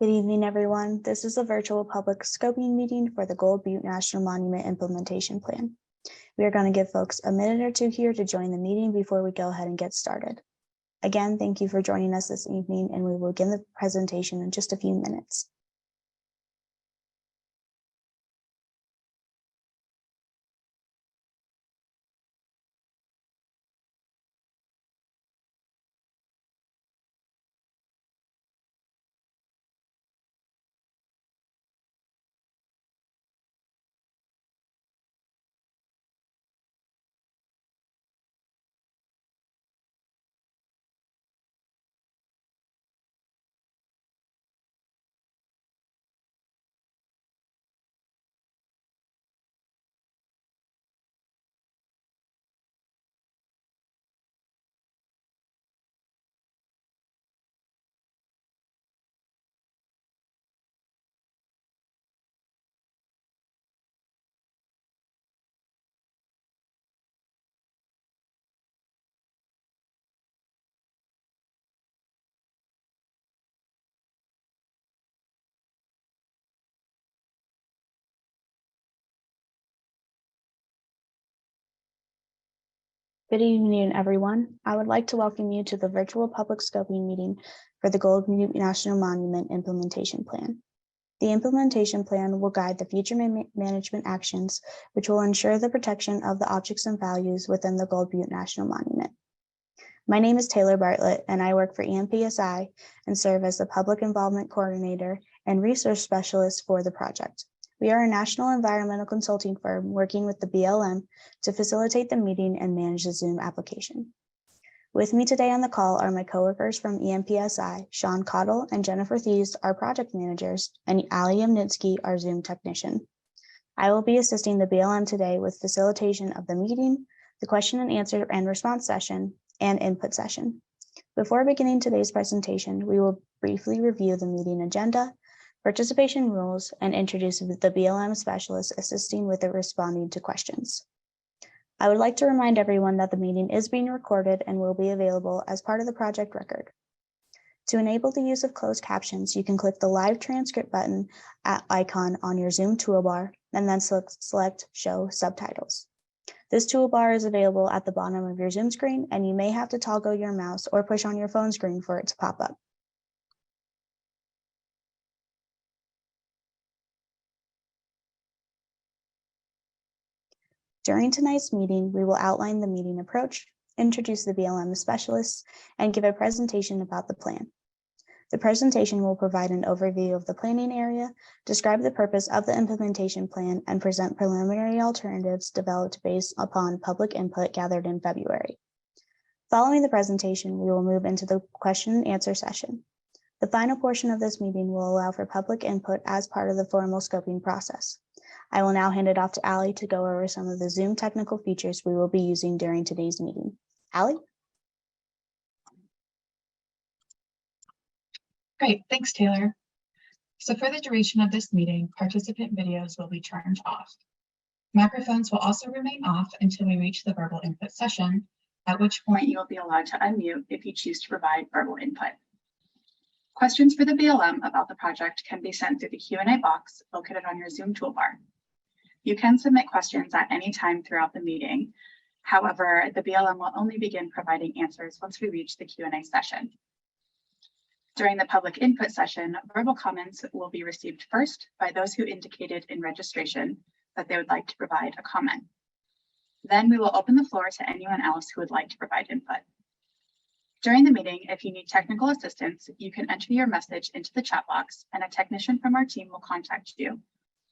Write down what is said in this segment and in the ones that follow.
Good evening, everyone. This is a virtual public scoping meeting for the Gold Butte National Monument Implementation Plan. We are going to give folks a minute or two here to join the meeting before we go ahead and get started. Again, thank you for joining us this evening, and we will begin the presentation in just a few minutes. Good evening, everyone. I would like to welcome you to the virtual public scoping meeting for the Gold Butte National Monument Implementation Plan. The implementation plan will guide the future management actions, which will ensure the protection of the objects and values within the Gold Butte National Monument. My name is Taylor Bartlett, and I work for EMPSI and serve as the Public Involvement Coordinator and Research Specialist for the project. We are a national environmental consulting firm working with the BLM to facilitate the meeting and manage the Zoom application. With me today on the call are my coworkers from EMPSI, Sean Cottle and Jennifer Thies, our project managers, and Ali Yamnitsky, our Zoom technician. I will be assisting the BLM today with facilitation of the meeting, the question and answer and response session, and input session. Before beginning today's presentation, we will briefly review the meeting agenda, participation rules, and introduce the BLM specialist assisting with the responding to questions. I would like to remind everyone that the meeting is being recorded and will be available as part of the project record. To enable the use of closed captions, you can click the live transcript button icon on your Zoom toolbar and then select Show Subtitles. This toolbar is available at the bottom of your Zoom screen, and you may have to toggle your mouse or push on your phone screen for it to pop up. During tonight's meeting, we will outline the meeting approach, introduce the BLM specialists, and give a presentation about the plan. The presentation will provide an overview of the planning area, describe the purpose of the implementation plan, and present preliminary alternatives developed based upon public input gathered in February. Following the presentation, we will move into the question and answer session. The final portion of this meeting will allow for public input as part of the formal scoping process. I will now hand it off to Ali to go over some of the Zoom technical features we will be using during today's meeting. Ali? Great, thanks, Taylor. So for the duration of this meeting, participant videos will be turned off. Microphones will also remain off until we reach the verbal input session, at which point you will be allowed to unmute if you choose to provide verbal input. Questions for the BLM about the project can be sent through the Q&A box located on your Zoom toolbar. You can submit questions at any time throughout the meeting. However, the BLM will only begin providing answers once we reach the Q&A session. During the public input session, verbal comments will be received first by those who indicated in registration that they would like to provide a comment. Then we will open the floor to anyone else who would like to provide input. During the meeting, if you need technical assistance, you can enter your message into the chat box and a technician from our team will contact you.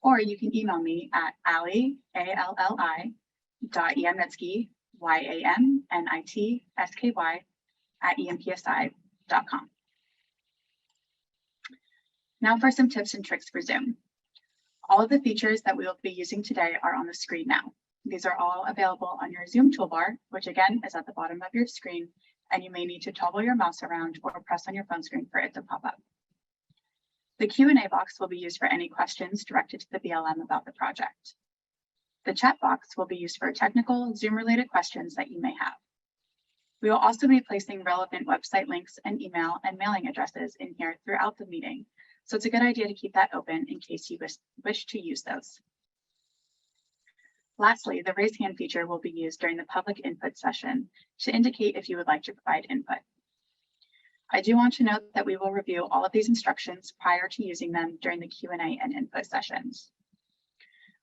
Or you can email me at ali.yamnitsky, YAMNITSKY@EMPSI.com. Now for some tips and tricks for Zoom. All of the features that we will be using today are on the screen now. These are all available on your Zoom toolbar, which again is at the bottom of your screen, and you may need to toggle your mouse around or press on your phone screen for it to pop up. The Q&A box will be used for any questions directed to the BLM about the project. The chat box will be used for technical Zoom-related questions that you may have. We will also be placing relevant website links and email and mailing addresses in here throughout the meeting, so it's a good idea to keep that open in case you wish to use those. Lastly, the raise hand feature will be used during the public input session to indicate if you would like to provide input. I do want to note that we will review all of these instructions prior to using them during the Q&A and input sessions.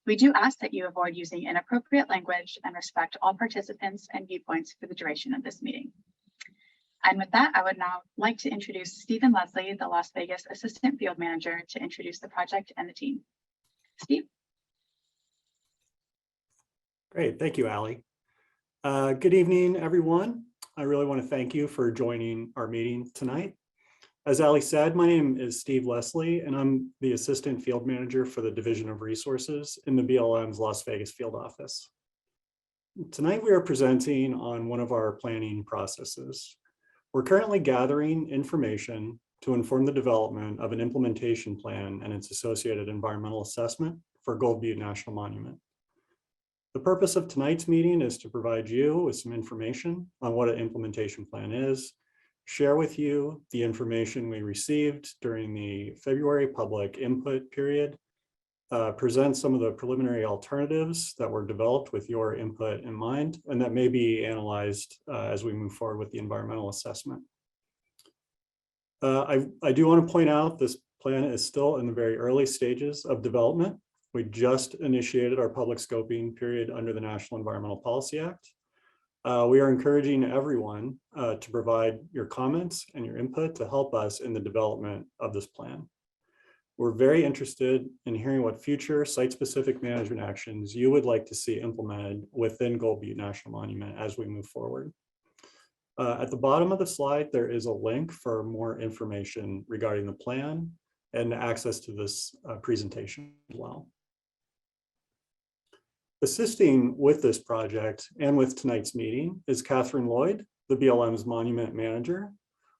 We do ask that you avoid using inappropriate language and respect all participants and viewpoints for the duration of this meeting. And with that, I would now like to introduce Stephen Leslie, the Las Vegas Assistant Field Manager, to introduce the project and the team. Steve. Great, thank you, Allie. Good evening, everyone. I really want to thank you for joining our meeting tonight. As Allie said, my name is Steve Leslie, and I'm the Assistant Field Manager for the Division of Resources in the BLM's Las Vegas field office. Tonight, we are presenting on one of our planning processes. We're currently gathering information to inform the development of an implementation plan and its associated environmental assessment for Gold Butte National Monument. The purpose of tonight's meeting is to provide you with some information on what an implementation plan is, share with you the information we received during the February public input period, present some of the preliminary alternatives that were developed with your input in mind, and that may be analyzed as we move forward with the environmental assessment. I do want to point out this plan is still in the very early stages of development. We just initiated our public scoping period under the National Environmental Policy Act. We are encouraging everyone to provide your comments and your input to help us in the development of this plan. We're very interested in hearing what future site-specific management actions you would like to see implemented within Gold Butte National Monument as we move forward. At the bottom of the slide, there is a link for more information regarding the plan and access to this presentation as well. Assisting with this project and with tonight's meeting is Catherine Lloyd, the BLM's Monument Manager,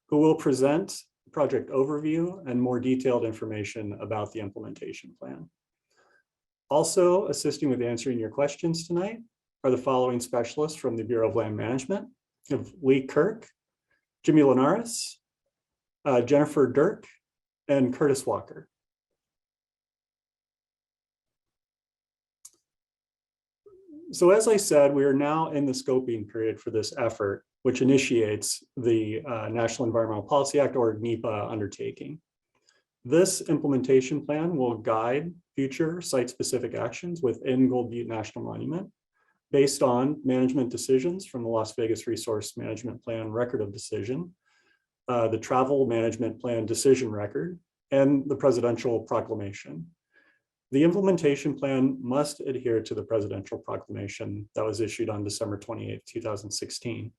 who will present project overview and more detailed information about the implementation plan. Also assisting with answering your questions tonight are the following specialists from the Bureau of Land Management: of Lee Kirk, Jimmy Linares, Jennifer Dirk, and Curtis Walker. So as I said, we are now in the scoping period for this effort, which initiates the National Environmental Policy Act, or NEPA, undertaking. This implementation plan will guide future site-specific actions within Gold Butte National Monument based on management decisions from the Las Vegas Resource Management Plan Record of Decision, the Travel Management Plan Decision Record, and the Presidential Proclamation. The implementation plan must adhere to the Presidential Proclamation that was issued on December 28, 2016.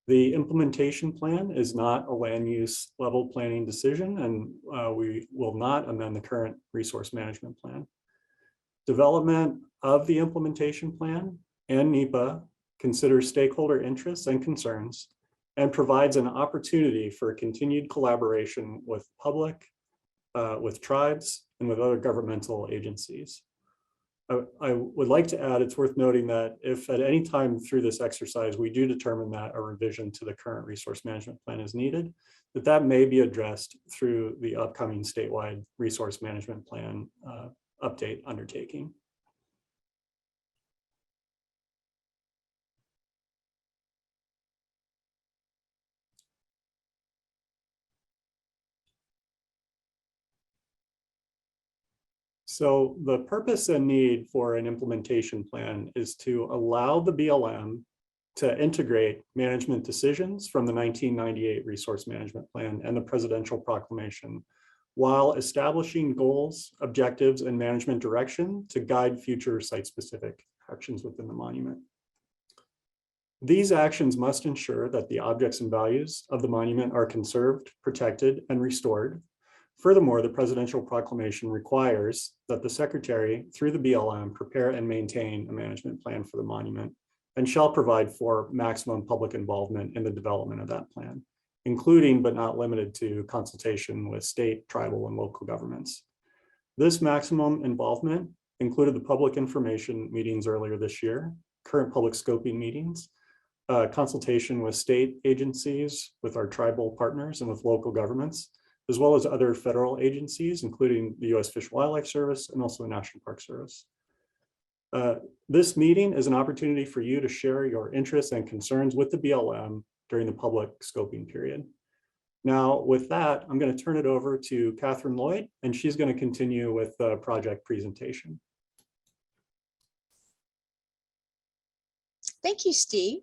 The implementation plan is not a land use level planning decision, and we will not amend the current resource management plan. Development of the implementation plan and NEPA considers stakeholder interests and concerns and provides an opportunity for continued collaboration with public, with tribes, and with other governmental agencies. I would like to add, it's worth noting that if at any time through this exercise we do determine that a revision to the current resource management plan is needed, that may be addressed through the upcoming statewide resource management plan update undertaking. So the purpose and need for an implementation plan is to allow the BLM to integrate management decisions from the 1998 Resource Management Plan and the Presidential Proclamation, while establishing goals, objectives, and management direction to guide future site-specific actions within the monument. These actions must ensure that the objects and values of the monument are conserved, protected, and restored. Furthermore, the Presidential Proclamation requires that the Secretary, through the BLM, prepare and maintain a management plan for the monument and shall provide for maximum public involvement in the development of that plan, including but not limited to consultation with state, tribal, and local governments. This maximum involvement included the public information meetings earlier this year, current public scoping meetings, consultation with state agencies, with our tribal partners, and with local governments, as well as other federal agencies, including the U.S. Fish and Wildlife Service and also the National Park Service. This meeting is an opportunity for you to share your interests and concerns with the BLM during the public scoping period. Now, with that, I'm going to turn it over to Catherine Lloyd, and she's going to continue with the project presentation. Thank you, Steve.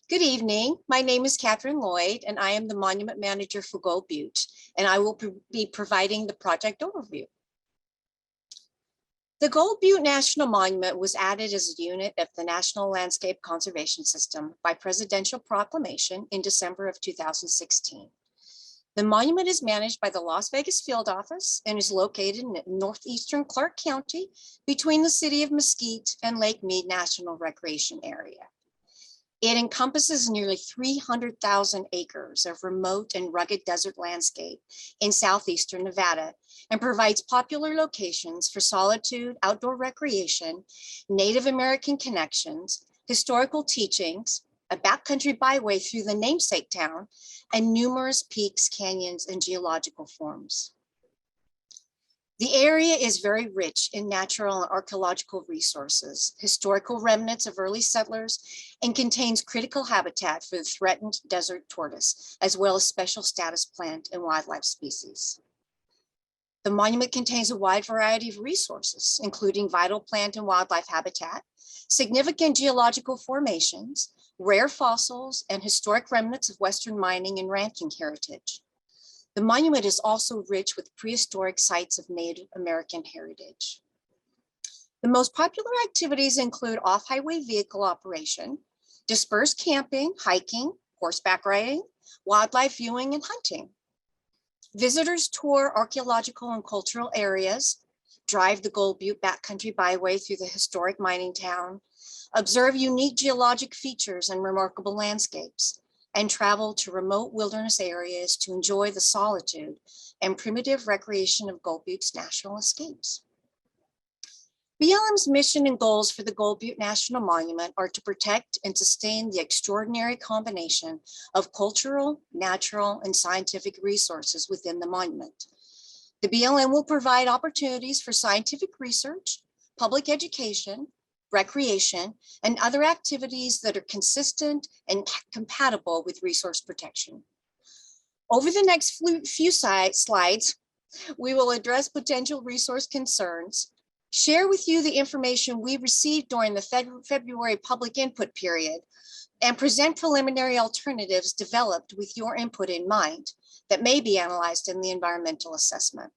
Good evening. My name is Catherine Lloyd, and I am the Monument Manager for Gold Butte, and I will be providing the project overview. The Gold Butte National Monument was added as a unit of the National Landscape Conservation System by presidential proclamation in December of 2016. The monument is managed by the Las Vegas Field Office and is located in northeastern Clark County between the city of Mesquite and Lake Mead National Recreation Area. It encompasses nearly 300,000 acres of remote and rugged desert landscape in southeastern Nevada and provides popular locations for solitude, outdoor recreation, Native American connections, historical teachings, a backcountry byway through the namesake town, and numerous peaks, canyons, and geological forms. The area is very rich in natural and archaeological resources, historical remnants of early settlers, and contains critical habitat for the threatened desert tortoise, as well as special status plant and wildlife species. The monument contains a wide variety of resources, including vital plant and wildlife habitat, significant geological formations, rare fossils, and historic remnants of Western mining and ranching heritage. The monument is also rich with prehistoric sites of Native American heritage. The most popular activities include off-highway vehicle operation, dispersed camping, hiking, horseback riding, wildlife viewing, and hunting. Visitors tour archaeological and cultural areas, drive the Gold Butte backcountry byway through the historic mining town, observe unique geologic features and remarkable landscapes, and travel to remote wilderness areas to enjoy the solitude and primitive recreation of Gold Butte's national escapes. BLM's mission and goals for the Gold Butte National Monument are to protect and sustain the extraordinary combination of cultural, natural, and scientific resources within the monument. The BLM will provide opportunities for scientific research, public education, recreation, and other activities that are consistent and compatible with resource protection. Over the next few slides, we will address potential resource concerns, share with you the information we received during the February public input period, and present preliminary alternatives developed with your input in mind that may be analyzed in the environmental assessment.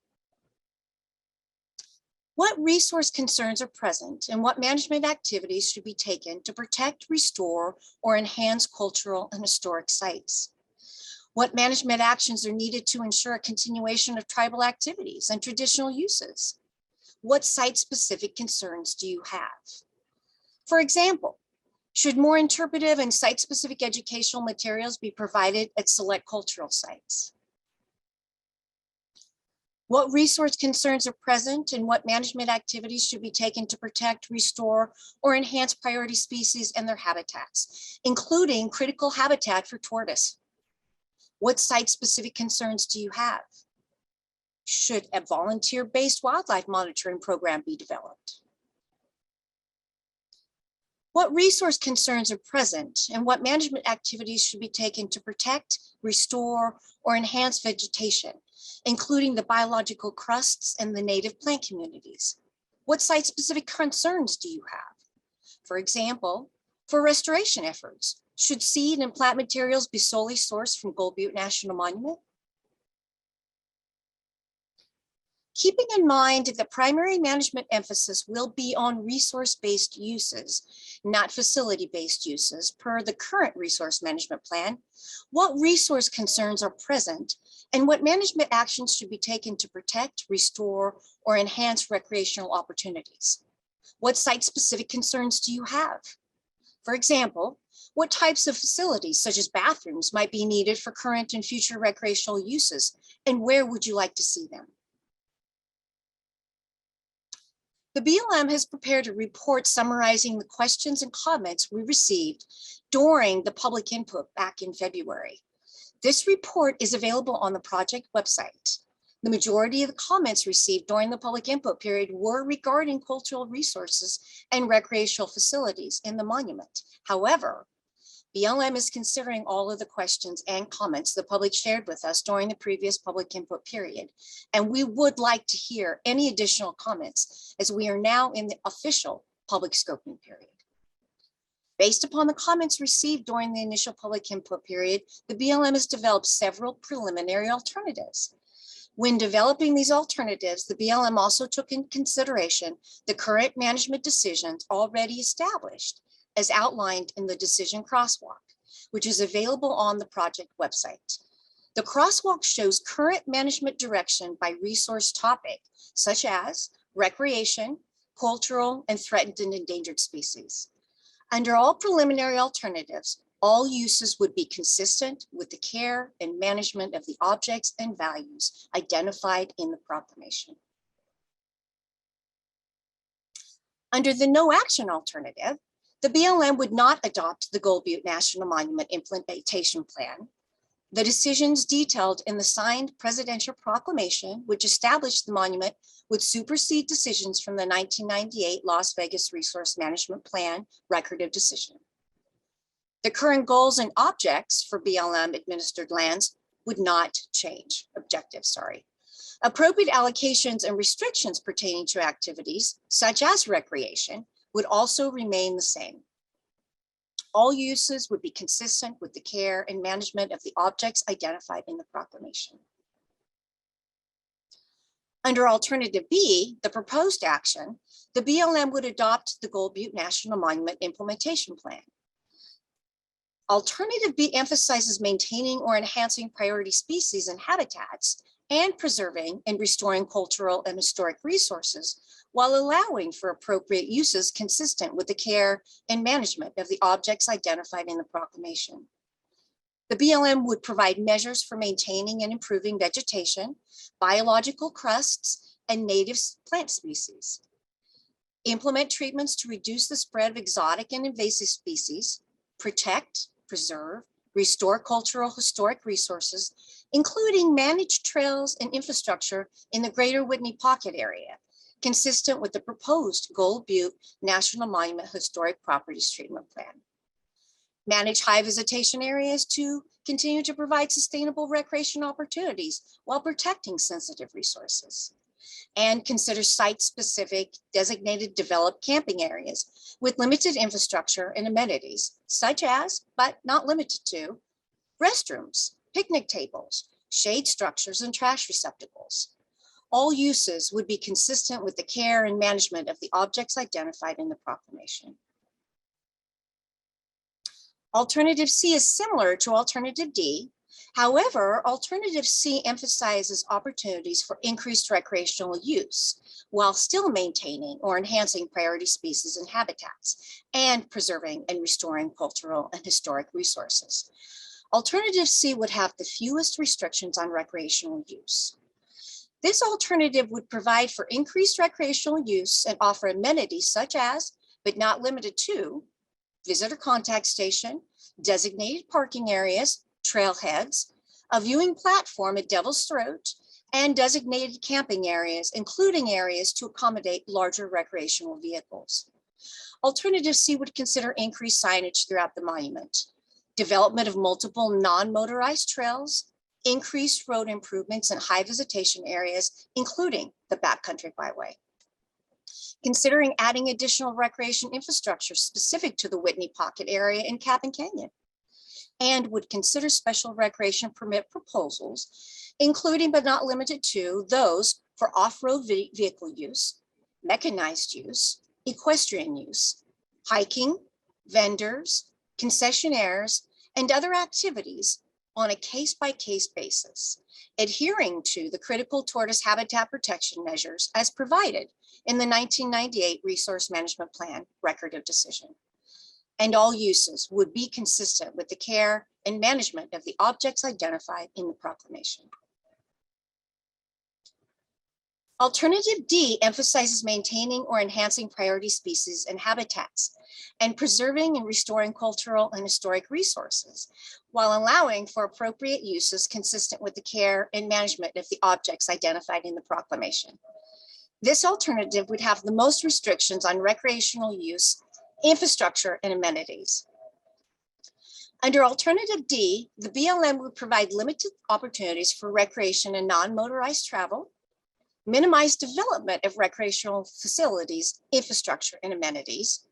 What resource concerns are present and what management activities should be taken to protect, restore, or enhance cultural and historic sites? What management actions are needed to ensure a continuation of tribal activities and traditional uses? What site-specific concerns do you have? For example, should more interpretive and site-specific educational materials be provided at select cultural sites? What resource concerns are present and what management activities should be taken to protect, restore, or enhance priority species and their habitats, including critical habitat for tortoise? What site-specific concerns do you have? Should a volunteer-based wildlife monitoring program be developed? What resource concerns are present and what management activities should be taken to protect, restore, or enhance vegetation, including the biological crusts and the native plant communities? What site-specific concerns do you have? For example, for restoration efforts, should seed and plant materials be solely sourced from Gold Butte National Monument? Keeping in mind that the primary management emphasis will be on resource-based uses, not facility-based uses, per the current resource management plan, what resource concerns are present and what management actions should be taken to protect, restore, or enhance recreational opportunities? What site-specific concerns do you have? For example, what types of facilities, such as bathrooms, might be needed for current and future recreational uses, and where would you like to see them? The BLM has prepared a report summarizing the questions and comments we received during the public input back in February. This report is available on the project website. The majority of the comments received during the public input period were regarding cultural resources and recreational facilities in the monument. However, BLM is considering all of the questions and comments the public shared with us during the previous public input period, and we would like to hear any additional comments as we are now in the official public scoping period. Based upon the comments received during the initial public input period, the BLM has developed several preliminary alternatives. When developing these alternatives, the BLM also took into consideration the current management decisions already established as outlined in the decision crosswalk, which is available on the project website. The crosswalk shows current management direction by resource topic, such as recreation, cultural, and threatened and endangered species. Under all preliminary alternatives, all uses would be consistent with the care and management of the objects and values identified in the proclamation. Under the no action alternative, the BLM would not adopt the Gold Butte National Monument Implementation Plan. The decisions detailed in the signed presidential proclamation, which established the monument, would supersede decisions from the 1998 Las Vegas Resource Management Plan Record of Decision. The current goals and objects for BLM administered lands would not change, Appropriate allocations and restrictions pertaining to activities such as recreation would also remain the same. All uses would be consistent with the care and management of the objects identified in the proclamation. Under Alternative B, the proposed action, the BLM would adopt the Gold Butte National Monument Implementation Plan. Alternative B emphasizes maintaining or enhancing priority species and habitats and preserving and restoring cultural and historic resources while allowing for appropriate uses consistent with the care and management of the objects identified in the proclamation. The BLM would provide measures for maintaining and improving vegetation, biological crusts, and native plant species. Implement treatments to reduce the spread of exotic and invasive species, protect, preserve, restore cultural historic resources, including managed trails and infrastructure in the greater Whitney Pocket area, consistent with the proposed Gold Butte National Monument Historic Properties Treatment Plan. Manage high visitation areas to continue to provide sustainable recreation opportunities while protecting sensitive resources. And consider site-specific designated developed camping areas with limited infrastructure and amenities, such as, but not limited to, restrooms, picnic tables, shade structures, and trash receptacles. All uses would be consistent with the care and management of the objects identified in the proclamation. Alternative C is similar to Alternative D. However, Alternative C emphasizes opportunities for increased recreational use while still maintaining or enhancing priority species and habitats and preserving and restoring cultural and historic resources. Alternative C would have the fewest restrictions on recreational use. This alternative would provide for increased recreational use and offer amenities such as, but not limited to, visitor contact station, designated parking areas, trailheads, a viewing platform at Devil's Throat, and designated camping areas, including areas to accommodate larger recreational vehicles. Alternative C would consider increased signage throughout the monument, development of multiple non-motorized trails, increased road improvements in high visitation areas, including the backcountry byway. Considering adding additional recreation infrastructure specific to the Whitney Pocket area in Cabin Canyon, and would consider special recreation permit proposals, including but not limited to those for off-road vehicle use, mechanized use, equestrian use, hiking, vendors, concessionaires, and other activities on a case-by-case basis, adhering to the critical tortoise habitat protection measures as provided in the 1998 Resource Management Plan Record of Decision. And all uses would be consistent with the care and management of the objects identified in the proclamation. Alternative D emphasizes maintaining or enhancing priority species and habitats and preserving and restoring cultural and historic resources while allowing for appropriate uses consistent with the care and management of the objects identified in the proclamation. This alternative would have the most restrictions on recreational use, infrastructure, and amenities. Under Alternative D, the BLM would provide limited opportunities for recreation and non-motorized travel, minimize development of recreational facilities, infrastructure, and amenities,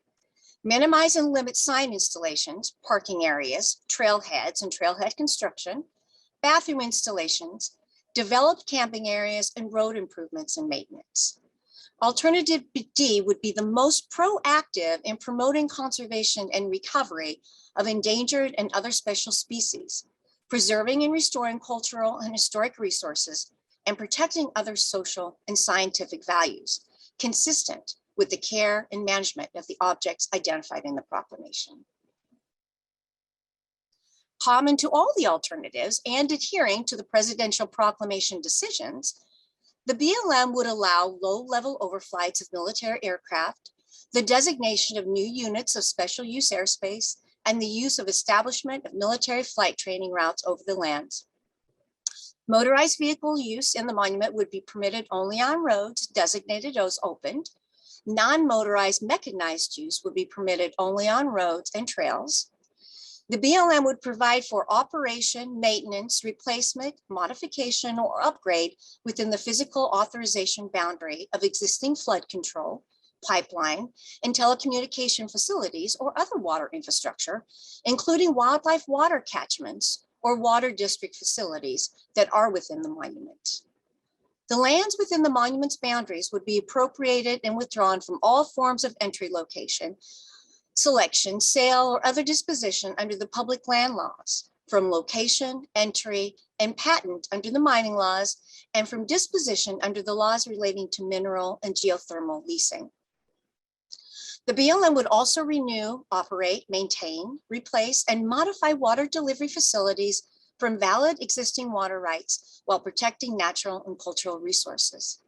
minimize and limit sign installations, parking areas, trailheads and trailhead construction, bathroom installations, developed camping areas, and road improvements and maintenance. Alternative D would be the most proactive in promoting conservation and recovery of endangered and other special species, preserving and restoring cultural and historic resources, and protecting other social and scientific values, consistent with the care and management of the objects identified in the proclamation. Common to all the alternatives and adhering to the presidential proclamation decisions, the BLM would allow low-level overflights of military aircraft, the designation of new units of special use airspace, and the use of establishment of military flight training routes over the lands. Motorized vehicle use in the monument would be permitted only on roads designated as opened. Non-motorized mechanized use would be permitted only on roads and trails. The BLM would provide for operation, maintenance, replacement, modification, or upgrade within the physical authorization boundary of existing flood control, pipeline, and telecommunication facilities or other water infrastructure, including wildlife water catchments or water district facilities that are within the monument. The lands within the monument's boundaries would be appropriated and withdrawn from all forms of entry location, selection, sale, or other disposition under the public land laws, from location, entry, and patent under the mining laws, and from disposition under the laws relating to mineral and geothermal leasing. The BLM would also renew, operate, maintain, replace, and modify water delivery facilities from valid existing water rights while protecting natural and cultural resources.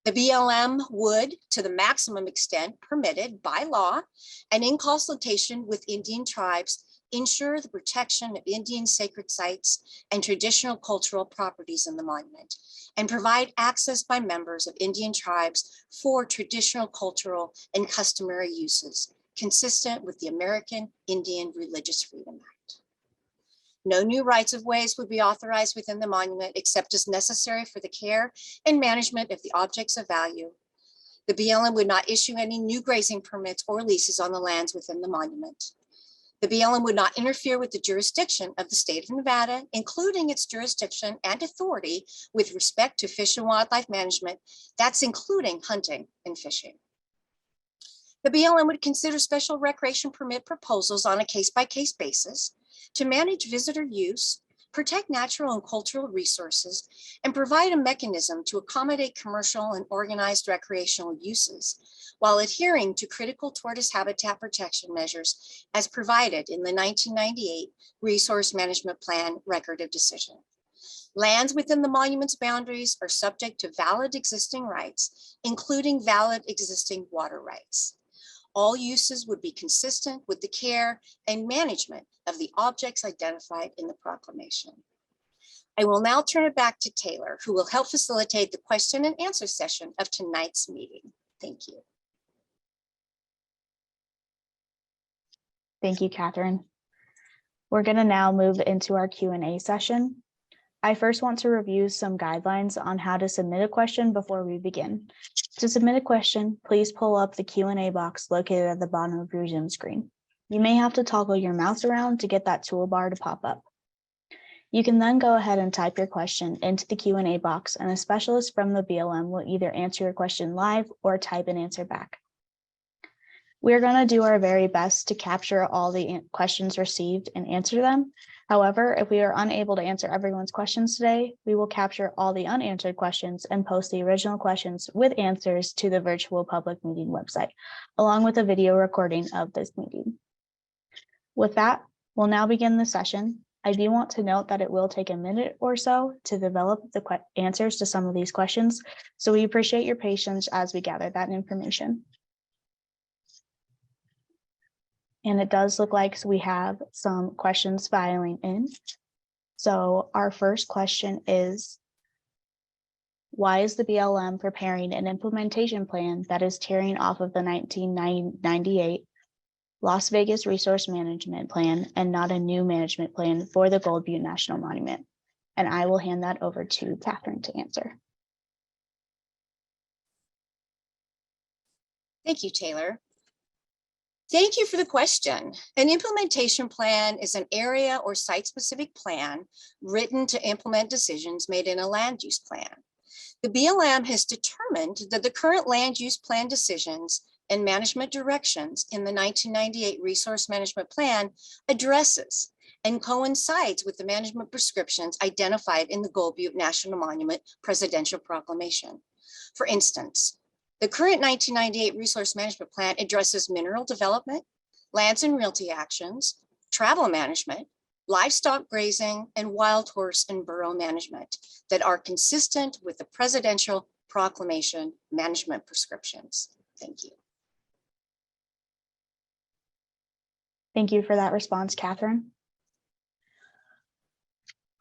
The BLM would, to the maximum extent permitted by law and in consultation with Indian tribes, ensure the protection of Indian sacred sites and traditional cultural properties in the monument, and provide access by members of Indian tribes for traditional cultural and customary uses, consistent with the American Indian Religious Freedom Act. No new rights of ways would be authorized within the monument except as necessary for the care and management of the objects of value. The BLM would not issue any new grazing permits or leases on the lands within the monument. The BLM would not interfere with the jurisdiction of the state of Nevada, including its jurisdiction and authority with respect to fish and wildlife management, that's including hunting and fishing. The BLM would consider special recreation permit proposals on a case-by-case basis to manage visitor use, protect natural and cultural resources, and provide a mechanism to accommodate commercial and organized recreational uses, while adhering to critical tortoise habitat protection measures as provided in the 1998 Resource Management Plan Record of Decision. Lands within the monument's boundaries are subject to valid existing rights, including valid existing water rights. All uses would be consistent with the care and management of the objects identified in the proclamation. I will now turn it back to Taylor, who will help facilitate the question and answer session of tonight's meeting. Thank you. Thank you, Catherine. We're going to now move into our Q&A session. I first want to review some guidelines on how to submit a question before we begin. To submit a question, please pull up the Q&A box located at the bottom of your Zoom screen. You may have to toggle your mouse around to get that toolbar to pop up. You can then go ahead and type your question into the Q&A box, and a specialist from the BLM will either answer your question live or type an answer back. We're going to do our very best to capture all the questions received and answer them. However, if we are unable to answer everyone's questions today, we will capture all the unanswered questions and post the original questions with answers to the virtual public meeting website, along with a video recording of this meeting. With that, we'll now begin the session. I do want to note that it will take a minute or so to develop the answers to some of these questions, so we appreciate your patience as we gather that information. And it does look like we have some questions filing in. So our first question is, why is the BLM preparing an implementation plan that is tearing off of the 1998 Las Vegas Resource Management Plan and not a new management plan for the Gold Butte National Monument? And I will hand that over to Catherine to answer. Thank you, Taylor. Thank you for the question. An implementation plan is an area or site-specific plan written to implement decisions made in a land use plan. The BLM has determined that the current land use plan decisions and management directions in the 1998 Resource Management Plan addresses and coincides with the management prescriptions identified in the Gold Butte National Monument Presidential Proclamation. For instance, the current 1998 Resource Management Plan addresses mineral development, lands and realty actions, travel management, livestock grazing, and wild horse and burro management that are consistent with the Presidential Proclamation management prescriptions. Thank you. Thank you for that response, Catherine.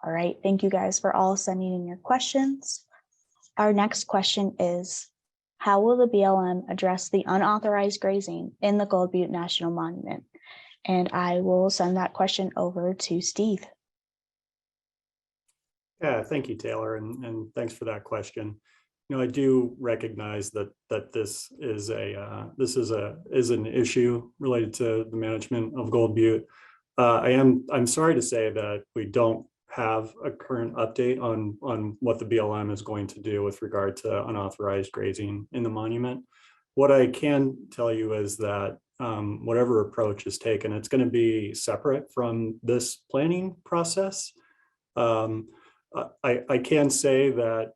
All right, thank you guys for all sending in your questions. Our next question is, how will the BLM address the unauthorized grazing in the Gold Butte National Monument? And I will send that question over to Steve. Yeah, thank you, Taylor, and thanks for that question. You know, I do recognize that this is an issue related to the management of Gold Butte. I'm sorry to say that we don't have a current update on what the BLM is going to do with regard to unauthorized grazing in the monument. What I can tell you is that whatever approach is taken, it's going to be separate from this planning process. I can say that,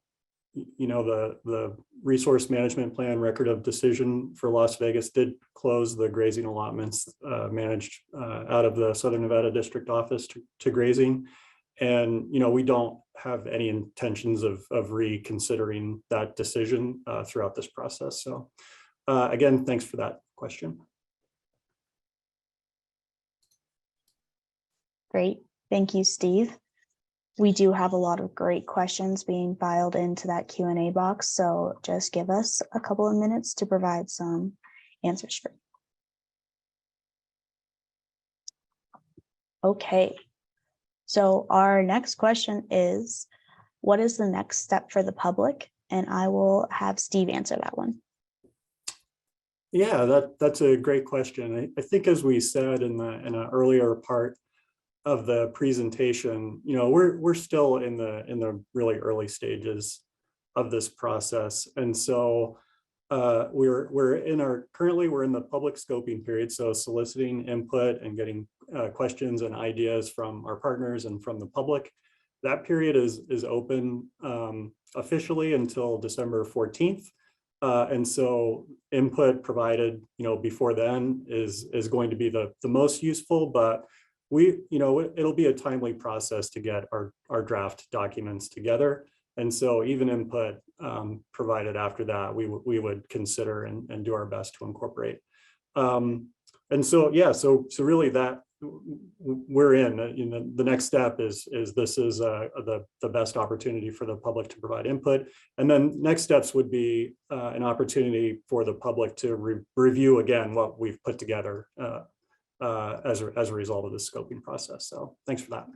you know, the resource management plan record of decision for Las Vegas did close the grazing allotments managed out of the Southern Nevada District Office to grazing. And, you know, we don't have any intentions of reconsidering that decision throughout this process. So again, thanks for that question. Great, thank you, Steve. We do have a lot of great questions being filed into that Q&A box, so just give us a couple of minutes to provide some answers for you. Okay, so our next question is, what is the next step for the public? And I will have Steve answer that one. Yeah, that's a great question. I think, as we said in an earlier part of the presentation, you know, we're still in the really early stages of this process, and so we're in the public scoping period, so soliciting input and getting questions and ideas from our partners and from the public. That period is open officially until December 14th. And so input provided, you know, before then is going to be the most useful, but it'll be a timely process to get our draft documents together. And so even input provided after that, we would consider and do our best to incorporate. And so, yeah, so really that we're in, the next step is this is the best opportunity for the public to provide input. And then next steps would be an opportunity for the public to review again what we've put together as a result of the scoping process. So thanks for that.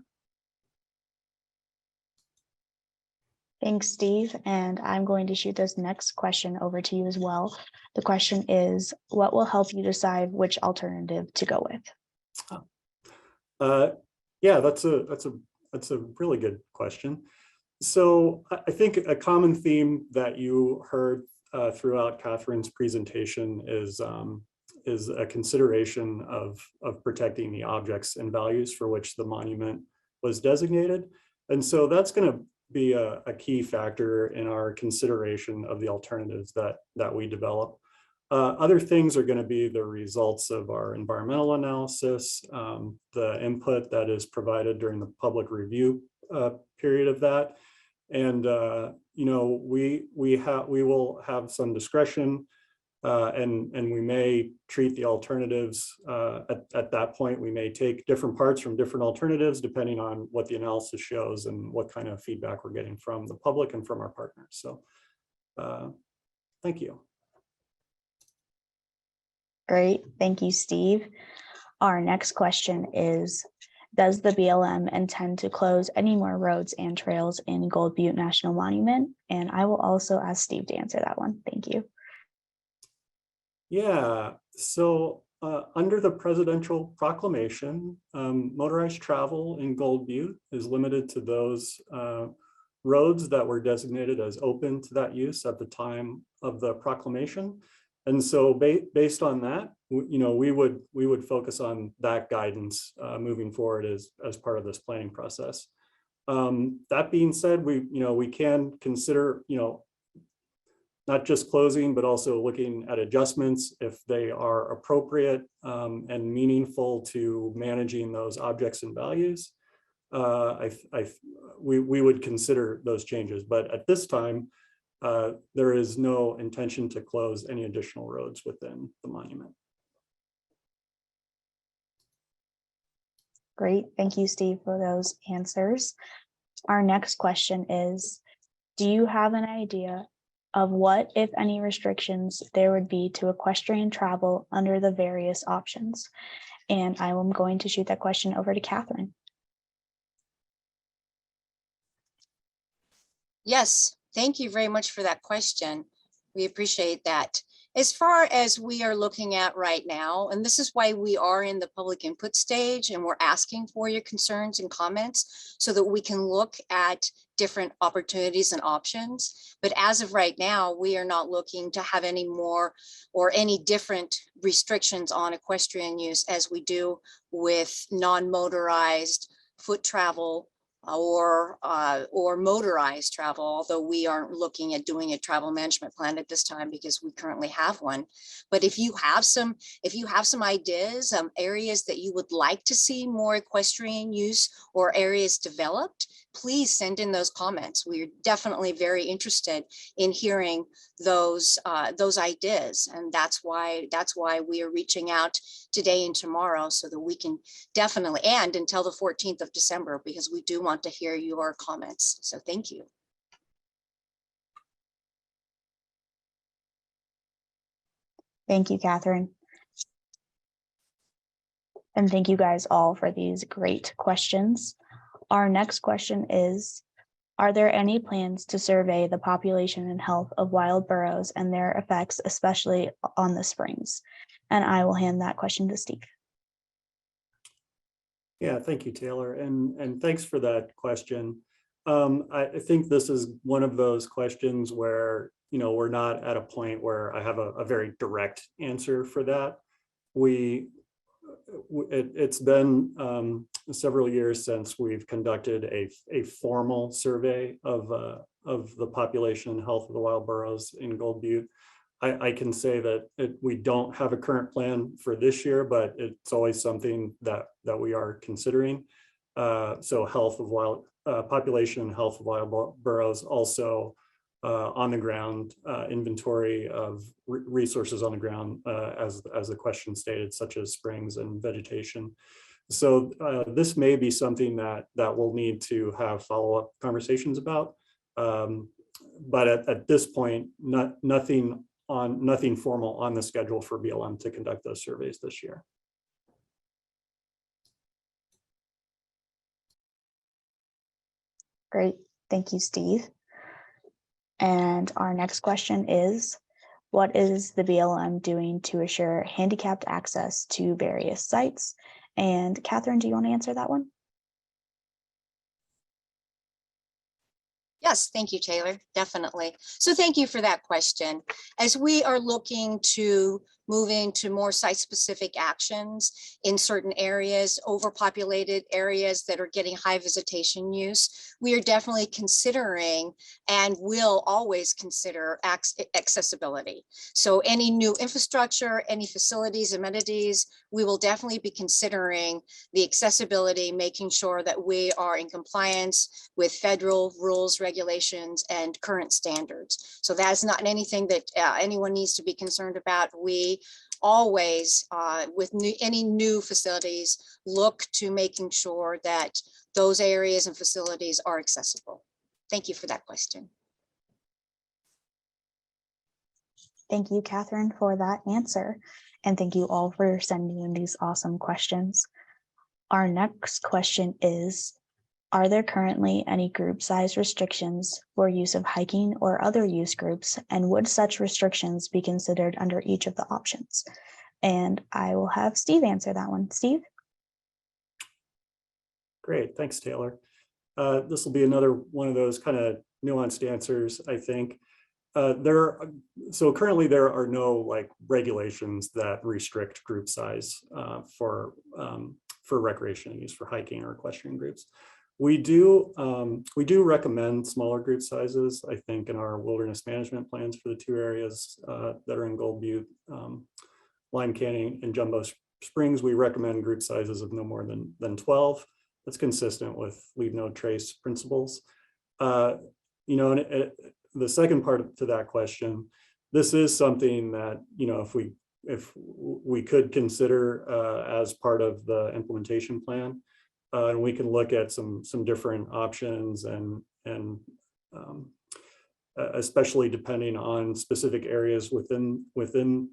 Thanks, Steve. And I'm going to shoot this next question over to you as well. The question is, what will help you decide which alternative to go with? Yeah, that's a really good question. So I think a common theme that you heard throughout Catherine's presentation is a consideration of protecting the objects and values for which the monument was designated. And so that's going to be a key factor in our consideration of the alternatives that we develop. Other things are going to be the results of our environmental analysis, the input that is provided during the public review period of that. And, you know, we will have some discretion and we may treat the alternatives at that point. We may take different parts from different alternatives depending on what the analysis shows and what kind of feedback we're getting from the public and from our partners. So thank you. Great, thank you, Steve. Our next question is, does the BLM intend to close any more roads and trails in Gold Butte National Monument? And I will also ask Steve to answer that one. Thank you. Yeah, so under the presidential proclamation, motorized travel in Gold Butte is limited to those roads that were designated as open to that use at the time of the proclamation. And so based on that, you know, we would focus on that guidance moving forward as part of this planning process. That being said, we can consider, you know, not just closing, but also looking at adjustments if they are appropriate and meaningful to managing those objects and values. We would consider those changes, but at this time, there is no intention to close any additional roads within the monument. Great, thank you, Steve, for those answers. Our next question is, do you have an idea of what, if any, restrictions there would be to equestrian travel under the various options? And I am going to shoot that question over to Catherine. Yes, thank you very much for that question. We appreciate that. As far as we are looking at right now, and this is why we are in the public input stage and we're asking for your concerns and comments so that we can look at different opportunities and options. But as of right now, we are not looking to have any more or any different restrictions on equestrian use as we do with non-motorized foot travel or motorized travel, although we aren't looking at doing a travel management plan at this time because we currently have one. But if you have some ideas, areas that you would like to see more equestrian use or areas developed, please send in those comments. We're definitely very interested in hearing those ideas, and that's why we are reaching out today and tomorrow so that we can definitely, and until the 14th of December, because we do want to hear your comments. So thank you. Thank you, Catherine. And thank you guys all for these great questions. Our next question is, are there any plans to survey the population and health of wild burros and their effects, especially on the springs? And I will hand that question to Steve. Yeah, thank you, Taylor, and thanks for that question. I think this is one of those questions where, you know, we're not at a point where I have a very direct answer for that. It's been several years since we've conducted a formal survey of the population and health of the wild burros in Gold Butte. I can say that we don't have a current plan for this year, but it's always something that we are considering. So health of wild population and health of wild burros, also on the ground inventory of resources on the ground, as the question stated, such as springs and vegetation. So this may be something that we'll need to have follow-up conversations about. But at this point, nothing formal on the schedule for BLM to conduct those surveys this year. Great, thank you, Steve. And our next question is, what is the BLM doing to assure handicapped access to various sites? And Catherine, do you want to answer that one? Yes, thank you, Taylor, definitely. So thank you for that question. As we are looking to moving to more site-specific actions in certain areas, overpopulated areas that are getting high visitation use, we are definitely considering and will always consider accessibility. So any new infrastructure, any facilities, amenities, we will definitely be considering the accessibility, making sure that we are in compliance with federal rules, regulations, and current standards. So that is not anything that anyone needs to be concerned about. We always, with any new facilities, look to making sure that those areas and facilities are accessible. Thank you for that question. Thank you, Catherine, for that answer. And thank you all for sending in these awesome questions. Our next question is, are there currently any group size restrictions for use of hiking or other use groups? And would such restrictions be considered under each of the options? And I will have Steve answer that one. Steve? Great, thanks, Taylor. This will be another one of those kind of nuanced answers, I think. So currently there are no like regulations that restrict group size for recreation use, for hiking or equestrian groups. We do recommend smaller group sizes, I think, in our wilderness management plans for the two areas that are in Gold Butte, Lime Canyon and Jumbo Springs. We recommend group sizes of no more than 12. That's consistent with leave no trace principles. You know, and the second part to that question, this is something that, you know, if we could consider as part of the implementation plan, and we can look at some different options and especially depending on specific areas within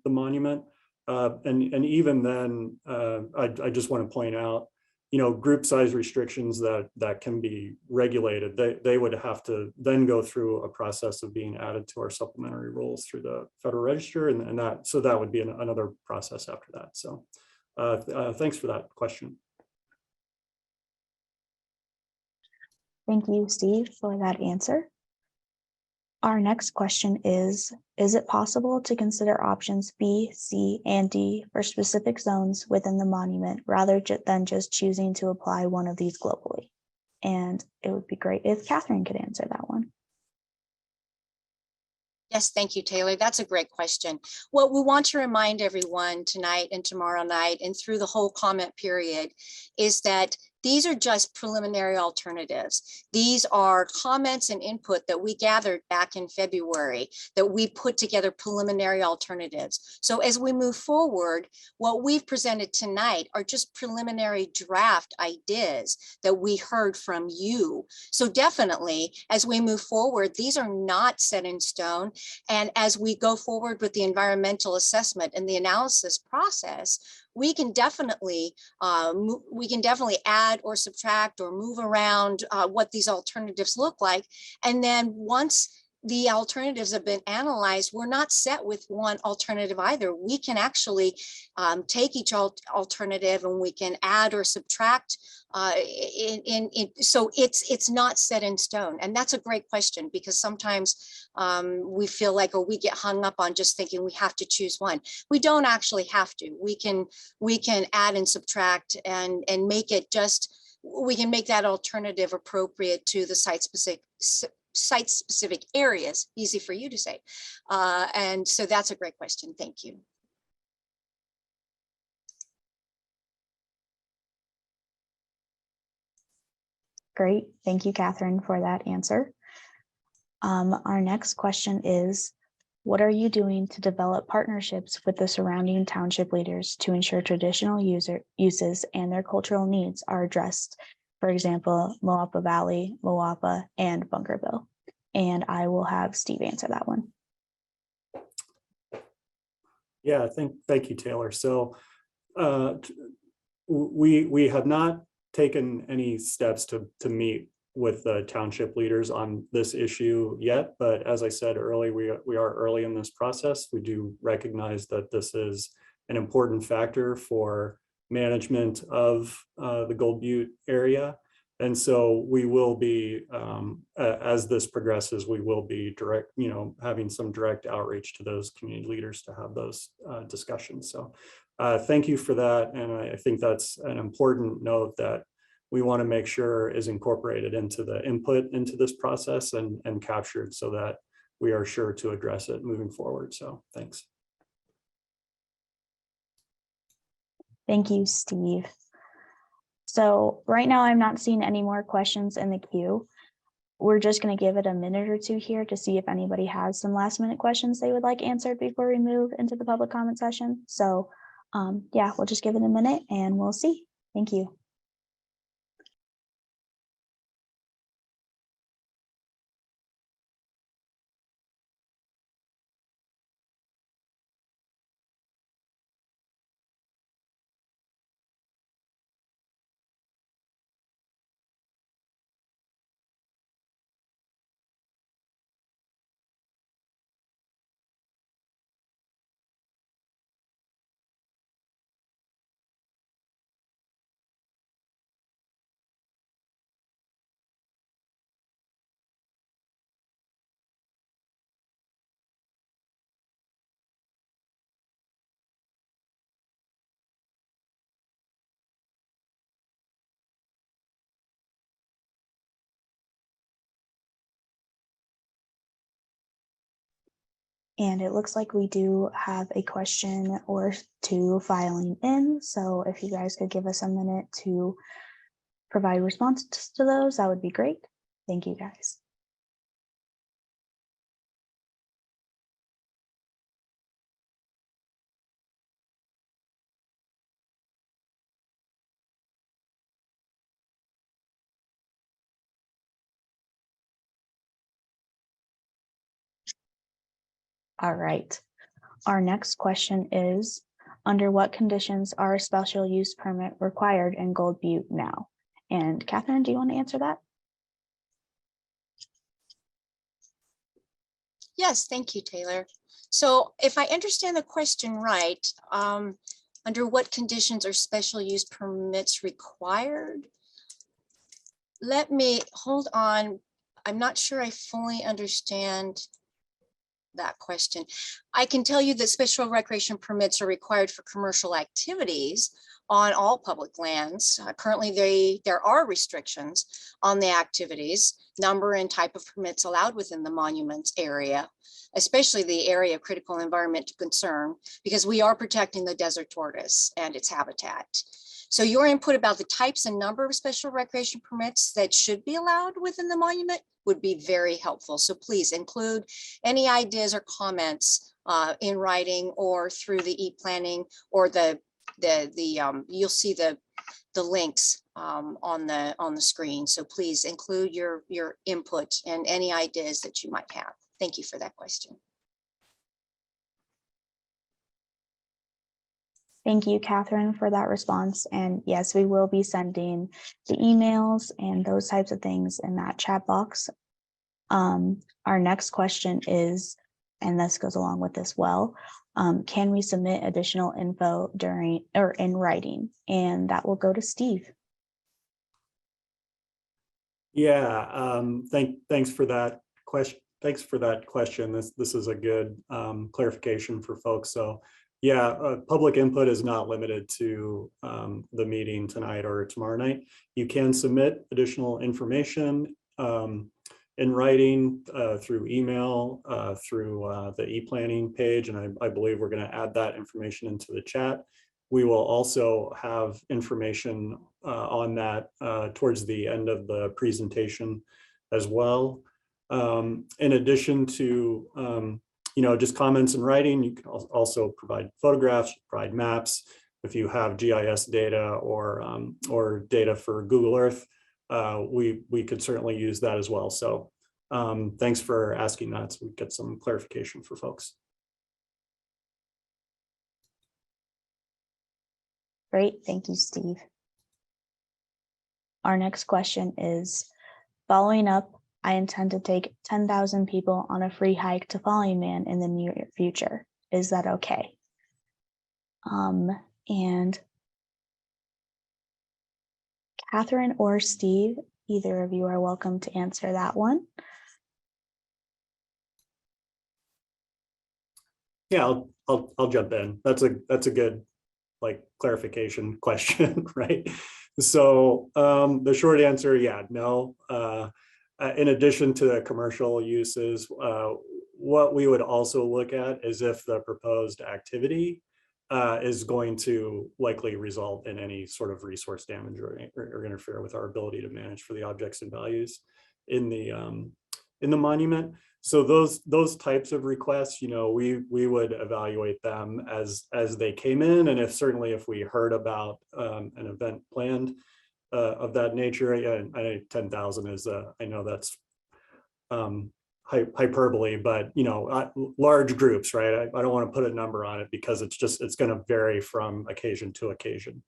the monument. And even then, I just want to point out, you know, group size restrictions that can be regulated, they would have to then go through a process of being added to our supplementary rules through the Federal Register, and that would be another process after that. So thanks for that question. Thank you, Steve, for that answer. Our next question is it possible to consider options B, C, and D for specific zones within the monument rather than just choosing to apply one of these globally? And it would be great if Catherine could answer that one. Yes, thank you, Taylor. That's a great question. What we want to remind everyone tonight and tomorrow night and through the whole comment period is that these are just preliminary alternatives. These are comments and input that we gathered back in February that we put together preliminary alternatives. So as we move forward, what we've presented tonight are just preliminary draft ideas that we heard from you. So definitely, as we move forward, these are not set in stone. And as we go forward with the environmental assessment and the analysis process, we can definitely add or subtract or move around what these alternatives look like. And then once the alternatives have been analyzed, we're not set with one alternative either. We can actually take each alternative and we can add or subtract. So it's not set in stone. And that's a great question, because sometimes we feel like, or we get hung up on just thinking we have to choose one. We don't actually have to. We can add and subtract and make it just, we can make that alternative appropriate to the site-specific areas, easy for you to say. And so that's a great question. Thank you. Great. Thank you, Catherine, for that answer. Our next question is, what are you doing to develop partnerships with the surrounding township leaders to ensure traditional uses and their cultural needs are addressed? For example, Moapa Valley, Moapa, and Bunkerville. And I will have Steve answer that one. Yeah, thank you, Taylor. So we have not taken any steps to meet with the township leaders on this issue yet, but as I said earlier, we are early in this process. We do recognize that this is an important factor for management of the Gold Butte area, And so we will be, as this progresses, we will be having some direct outreach to those community leaders to have those discussions. So thank you for that. And I think that's an important note that we want to make sure is incorporated into the input into this process and captured so that we are sure to address it moving forward. So thanks. Thank you, Steve. So right now I'm not seeing any more questions in the queue. We're just going to give it a minute or two here to see if anybody has some last minute questions they would like answered before we move into the public comment session. So yeah, we'll just give it a minute and we'll see. Thank you. And it looks like we do have a question or two filing in. So if you guys could give us a minute to provide responses to those, that would be great. Thank you, guys. All right. Our next question is, under what conditions are a special use permit required in Gold Butte now? And Catherine, do you want to answer that? Yes, thank you, Taylor. So if I understand the question right, under what conditions are special use permits required? Let me hold on. I'm not sure I fully understand that question. I can tell you that special recreation permits are required for commercial activities on all public lands. Currently, there are restrictions on the activities, number and type of permits allowed within the monuments area, especially the area of critical environmental concern, because we are protecting the desert tortoise and its habitat. So your input about the types and number of special recreation permits that should be allowed within the monument would be very helpful. So please include any ideas or comments in writing or through the e-planning or you'll see the links on the screen. So please include your input and any ideas that you might have. Thank you for that question. Thank you, Catherine, for that response. And yes, we will be sending the emails and those types of things in that chat box. Our next question is, and this goes along with this well, can we submit additional info during or in writing? And that will go to Steve. Yeah, thanks for that question. Thanks for that question. This is a good clarification for folks. So yeah, public input is not limited to the meeting tonight or tomorrow night. You can submit additional information in writing through email, through the e-planning page, and I believe we're going to add that information into the chat. We will also have information on that towards the end of the presentation as well. In addition to just comments in writing, you can also provide photographs, provide maps. If you have GIS data or data for Google Earth, we could certainly use that as well. So thanks for asking that, so we get some clarification for folks. Great, thank you, Steve. Our next question is, following up, I intend to take 10,000 people on a free hike to Falling Man in the near future. Is that okay? And Catherine or Steve, either of you are welcome to answer that one. Yeah, I'll jump in. That's a good like clarification question, right? So the short answer, yeah, no. In addition to the commercial uses, what we would also look at is if the proposed activity is going to likely result in any sort of resource damage or interfere with our ability to manage for the objects and values in the monument. So those types of requests, we would evaluate them as they came in, and if we heard about an event planned of that nature. I 10,000 is I know that's hyperbole, but large groups, right? I don't want to put a number on it because it's going to vary from occasion to occasion.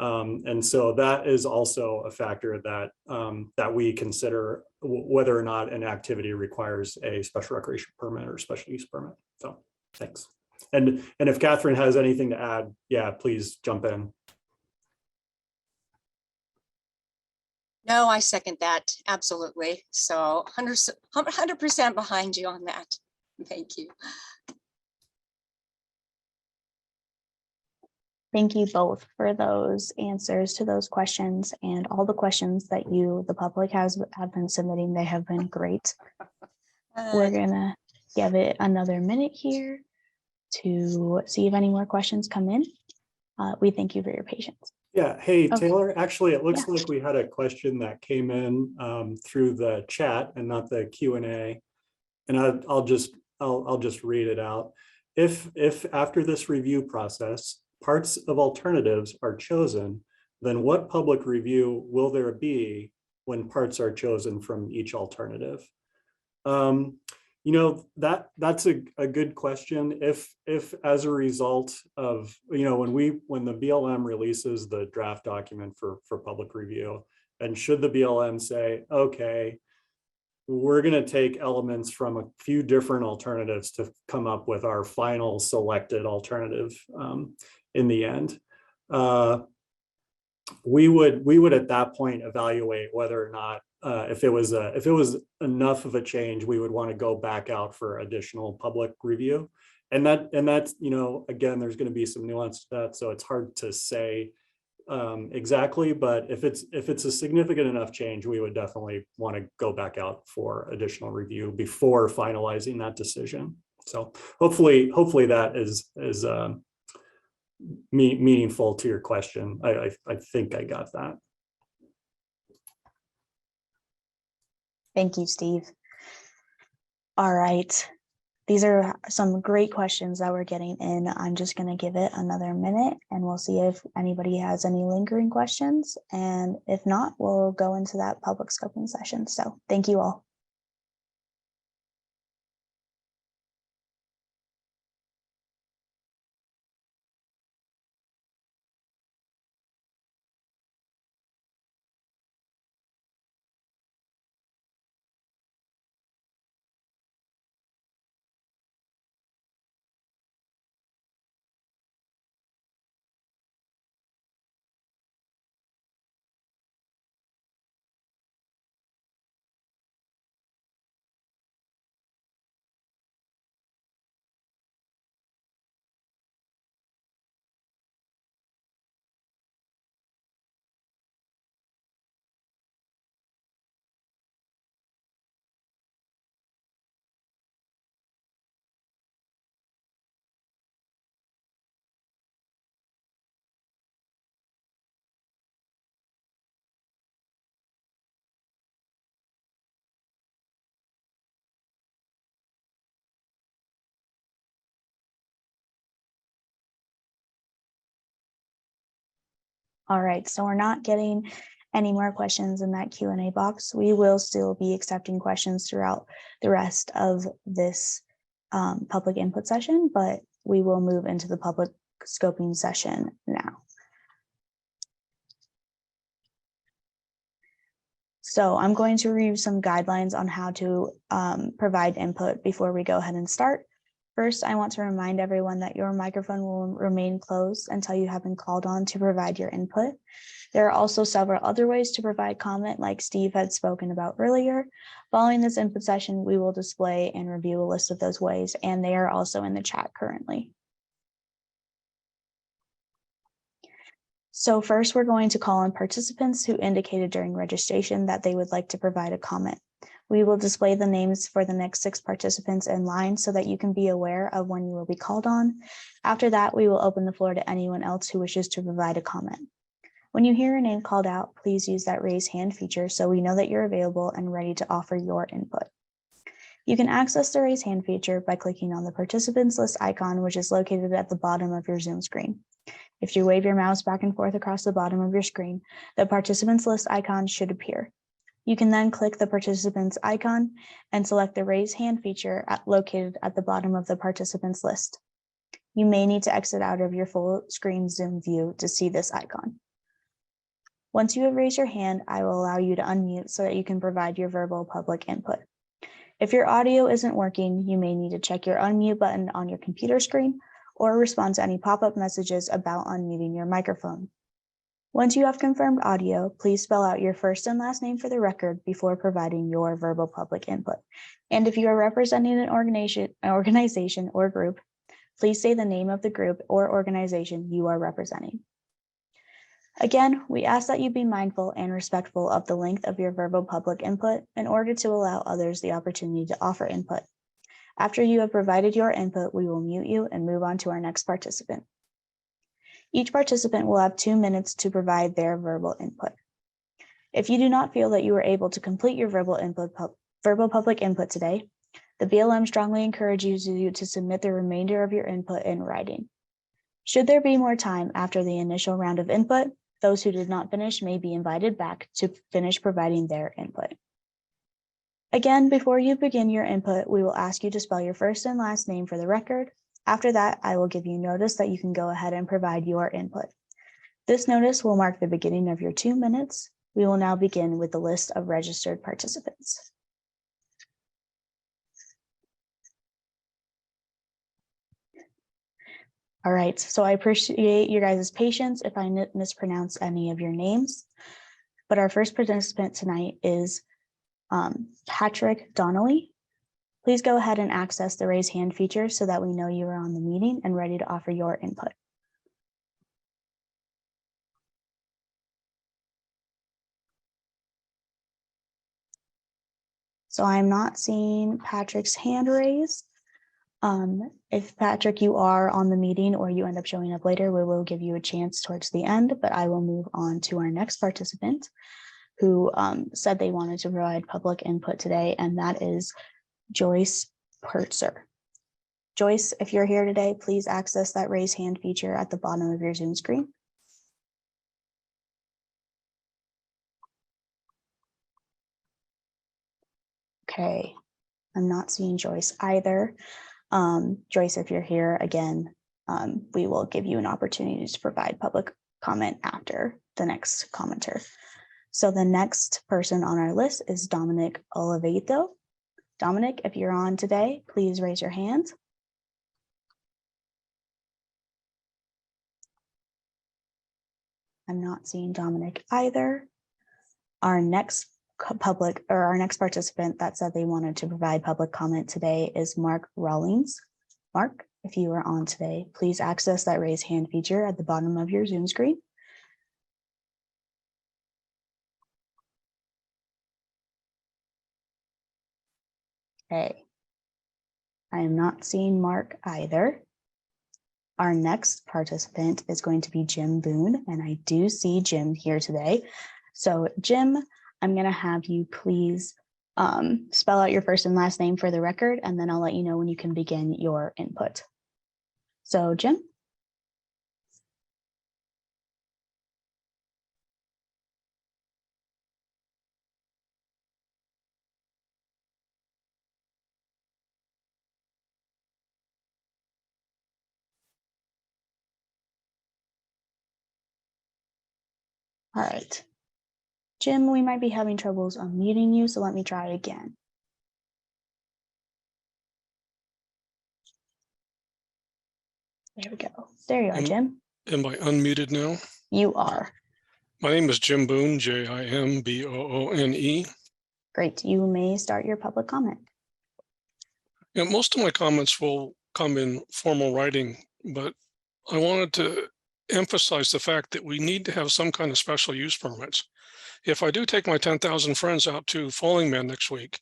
And so that is also a factor that we consider whether or not an activity requires a special recreation permit or special use permit. So thanks. And if Catherine has anything to add, yeah, please jump in. No, I second that. Absolutely. So 100% behind you on that. Thank you. Thank you both for those answers to those questions and all the questions that the public have been submitting. They have been great. We're gonna give it another minute here to see if any more questions come in. We thank you for your patience. Yeah. Hey, Okay. Taylor, actually, it looks Yeah. like we had a question that came in through the chat and not the Q&A. And I'll just read it out. If after this review process, parts of alternatives are chosen, then what public review will there be when parts are chosen from each alternative? That's a good question. If as a result of, when the BLM releases the draft document for public review, and should the BLM say, okay, we're going to take elements from a few different alternatives to come up with our final selected alternative in the end, we would at that point evaluate whether or not if it was enough of a change, we would want to go back out for additional public review. And that's, again, there's going to be some nuance to that, so it's hard to say exactly, but if it's a significant enough change, we would definitely want to go back out for additional review before finalizing that decision. So hopefully that is meaningful to your question. I think I got that. Thank you, Steve. All right. These are some great questions that we're getting in. I'm just going to give it another minute and we'll see if anybody has any lingering questions. And if not, we'll go into that public scoping session. So thank you all. All right, so we're not getting any more questions in that Q&A box. We will still be accepting questions throughout the rest of this public input session, but we will move into the public scoping session now. So I'm going to review some guidelines on how to provide input before we go ahead and start. First, I want to remind everyone that your microphone will remain closed until you have been called on to provide your input. There are also several other ways to provide comment, like Steve had spoken about earlier. Following this input session, we will display and review a list of those ways, and they are also in the chat currently. So first, we're going to call on participants who indicated during registration that they would like to provide a comment. We will display the names for the next 6 participants in line so that you can be aware of when you will be called on. After that, we will open the floor to anyone else who wishes to provide a comment. When you hear your name called out, please use that raise hand feature so we know that you're available and ready to offer your input. You can access the raise hand feature by clicking on the participants list icon, which is located at the bottom of your Zoom screen. If you wave your mouse back and forth across the bottom of your screen, the participants list icon should appear. You can then click the participants icon and select the raise hand feature located at the bottom of the participants list. You may need to exit out of your full screen Zoom view to see this icon. Once you have raised your hand, I will allow you to unmute so that you can provide your verbal public input. If your audio isn't working, you may need to check your unmute button on your computer screen or respond to any pop-up messages about unmuting your microphone. Once you have confirmed audio, please spell out your first and last name for the record before providing your verbal public input. And if you are representing an organization or group, please say the name of the group or organization you are representing. Again, we ask that you be mindful and respectful of the length of your verbal public input in order to allow others the opportunity to offer input. After you have provided your input, we will mute you and move on to our next participant. Each participant will have 2 minutes to provide their verbal input. If you do not feel that you are able to complete your verbal public input today, the BLM strongly encourages you to submit the remainder of your input in writing. Should there be more time after the initial round of input, those who did not finish may be invited back to finish providing their input. Again, before you begin your input, we will ask you to spell your first and last name for the record. After that, I will give you notice that you can go ahead and provide your input. This notice will mark the beginning of your 2 minutes. We will now begin with the list of registered participants. All right, so I appreciate your guys' patience if I mispronounce any of your names. But our first participant tonight is Patrick Donnelly. Please go ahead and access the raise hand feature so that we know you are on the meeting and ready to offer your input. So I'm not seeing Patrick's hand raised. If Patrick, you are on the meeting or you end up showing up later, we will give you a chance towards the end, but I will move on to our next participant who said they wanted to provide public input today, and that is Joyce Pertzer. Joyce, if you're here today, please access that raise hand feature at the bottom of your Zoom screen. Okay, I'm not seeing Joyce either. Joyce, if you're here again, we will give you an opportunity to provide public comment after the next commenter. So the next person on our list is Dominic Oliveto. Dominic, if you're on today, please raise your hand. I'm not seeing Dominic either. Our next participant that said they wanted to provide public comment today is Mark Rawlings. Mark, if you are on today, please access that raise hand feature at the bottom of your Zoom screen. Okay, I am not seeing Mark either. Our next participant is going to be Jim Boone, and I do see Jim here today. So Jim, I'm going to have you please spell out your first and last name for the record, and then I'll let you know when you can begin your input. So Jim. All right. Jim, we might be having troubles unmuting you, so let me try it again. There we go. There you are, Jim. Am I unmuted now? You are. My name is Jim Boone, Jimboone. Great. You may start your public comment. Yeah, most of my comments will come in formal writing, but I wanted to emphasize the fact that we need to have some kind of special use permits. If I do take my 10,000 friends out to Falling Man next week,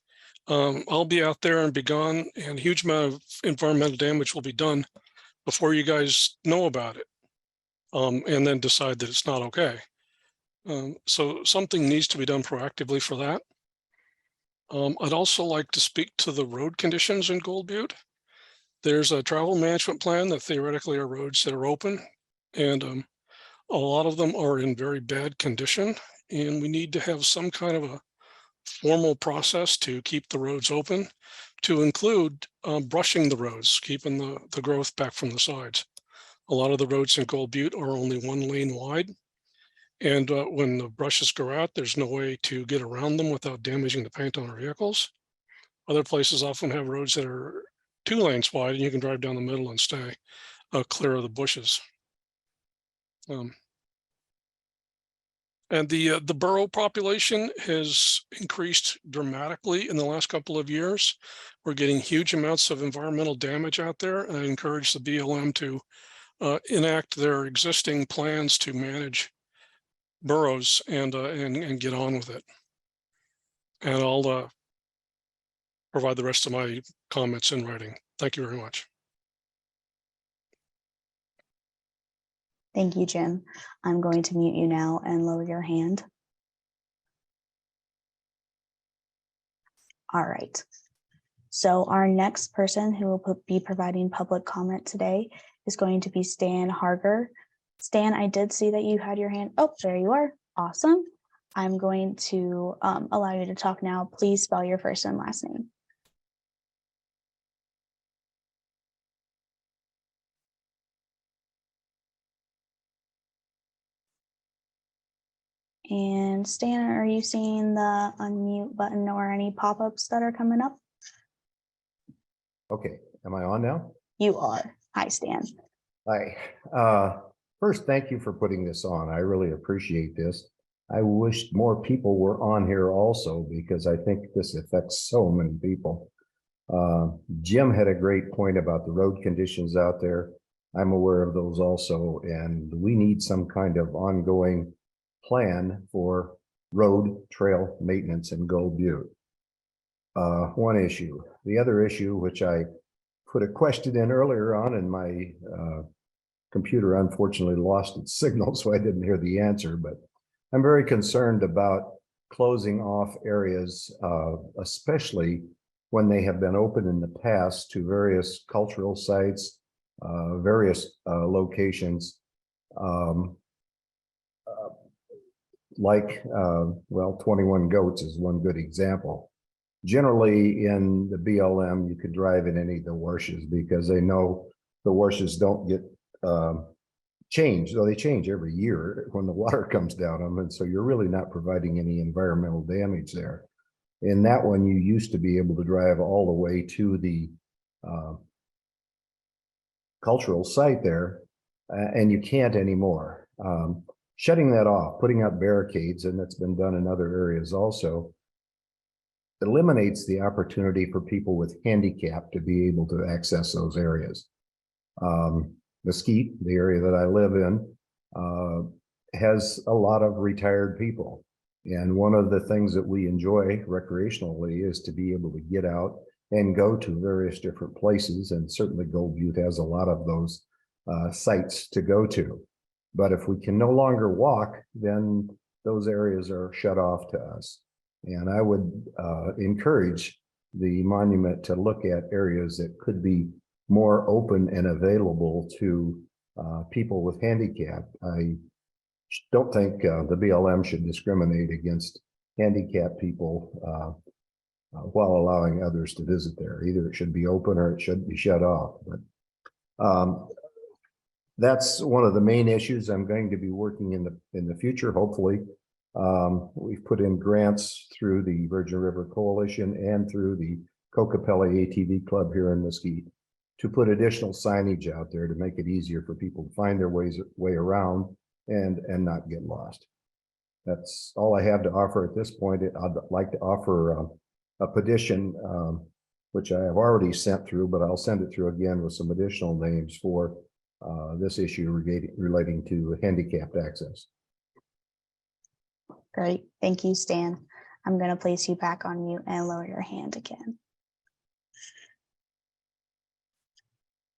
I'll be out there and be gone, and a huge amount of environmental damage will be done before you guys know about it, and then decide that it's not okay. So something needs to be done proactively for that. I'd also like to speak to the road conditions in Gold Butte. There's a travel management plan that theoretically are roads that are open, and a lot of them are in very bad condition, and we need to have some kind of a formal process to keep the roads open, to include brushing the roads, keeping the growth back from the sides. A lot of the roads in Gold Butte are only 1 lane wide. And when the brushes go out, there's no way to get around them without damaging the paint on our vehicles. Other places often have roads that are 2 lanes wide, and you can drive down the middle and stay clear of the bushes. And the borough population has increased dramatically in the last couple of years. We're getting huge amounts of environmental damage out there, and I encourage the BLM to enact their existing plans to manage boroughs and get on with it. And I'll provide the rest of my comments in writing. Thank you very much. Thank you, Jim. I'm going to mute you now and lower your hand. All right. So our next person who will be providing public comment today is going to be Stan Harger. Stan, I did see that you had your hand. Oh, there you are. Awesome. I'm going to allow you to talk now. Please spell your first and last name. And Stan, are you seeing the unmute button or any pop-ups that are coming up? Okay, am I on now? You are. Hi, Stan. Hi. First, thank you for putting this on. I really appreciate this. I wish more people were on here also, because I think this affects so many people. Jim had a great point about the road conditions out there. I'm aware of those also, and we need some kind of ongoing plan for road trail maintenance in Gold Butte. One issue. The other issue, which I put a question in earlier on, and my computer unfortunately lost its signal, so I didn't hear the answer, but I'm very concerned about closing off areas, especially when they have been open in the past to various cultural sites, various locations, well, 21 Goats is one good example. Generally in the BLM, you could drive in any of the washes because they know the washes don't get changed. So they change every year when the water comes down them. And so you're really not providing any environmental damage there. In that one, you used to be able to drive all the way to the cultural site there, and you can't anymore. Shutting that off, putting up barricades, and that's been done in other areas also, eliminates the opportunity for people with handicap to be able to access those areas. Mesquite, the area that I live in, has a lot of retired people. And one of the things that we enjoy recreationally is to be able to get out and go to various different places. And certainly Gold Butte has a lot of those sites to go to. But if we can no longer walk, then those areas are shut off to us. And I would encourage the monument to look at areas that could be more open and available to people with handicap. I don't think the BLM should discriminate against handicapped people while allowing others to visit there. Either it should be open or it should be shut off. But that's one of the main issues I'm going to be working in the future, hopefully. We've put in grants through the Virgin River Coalition and through the Cocopelli ATV Club here in Mesquite to put additional signage out there to make it easier for people to find their way around and not get lost. That's all I have to offer at this point. I'd like to offer a petition, which I have already sent through, but I'll send it through again with some additional names for this issue relating to handicapped access. Great, thank you, Stan. I'm going to place you back on mute and lower your hand again.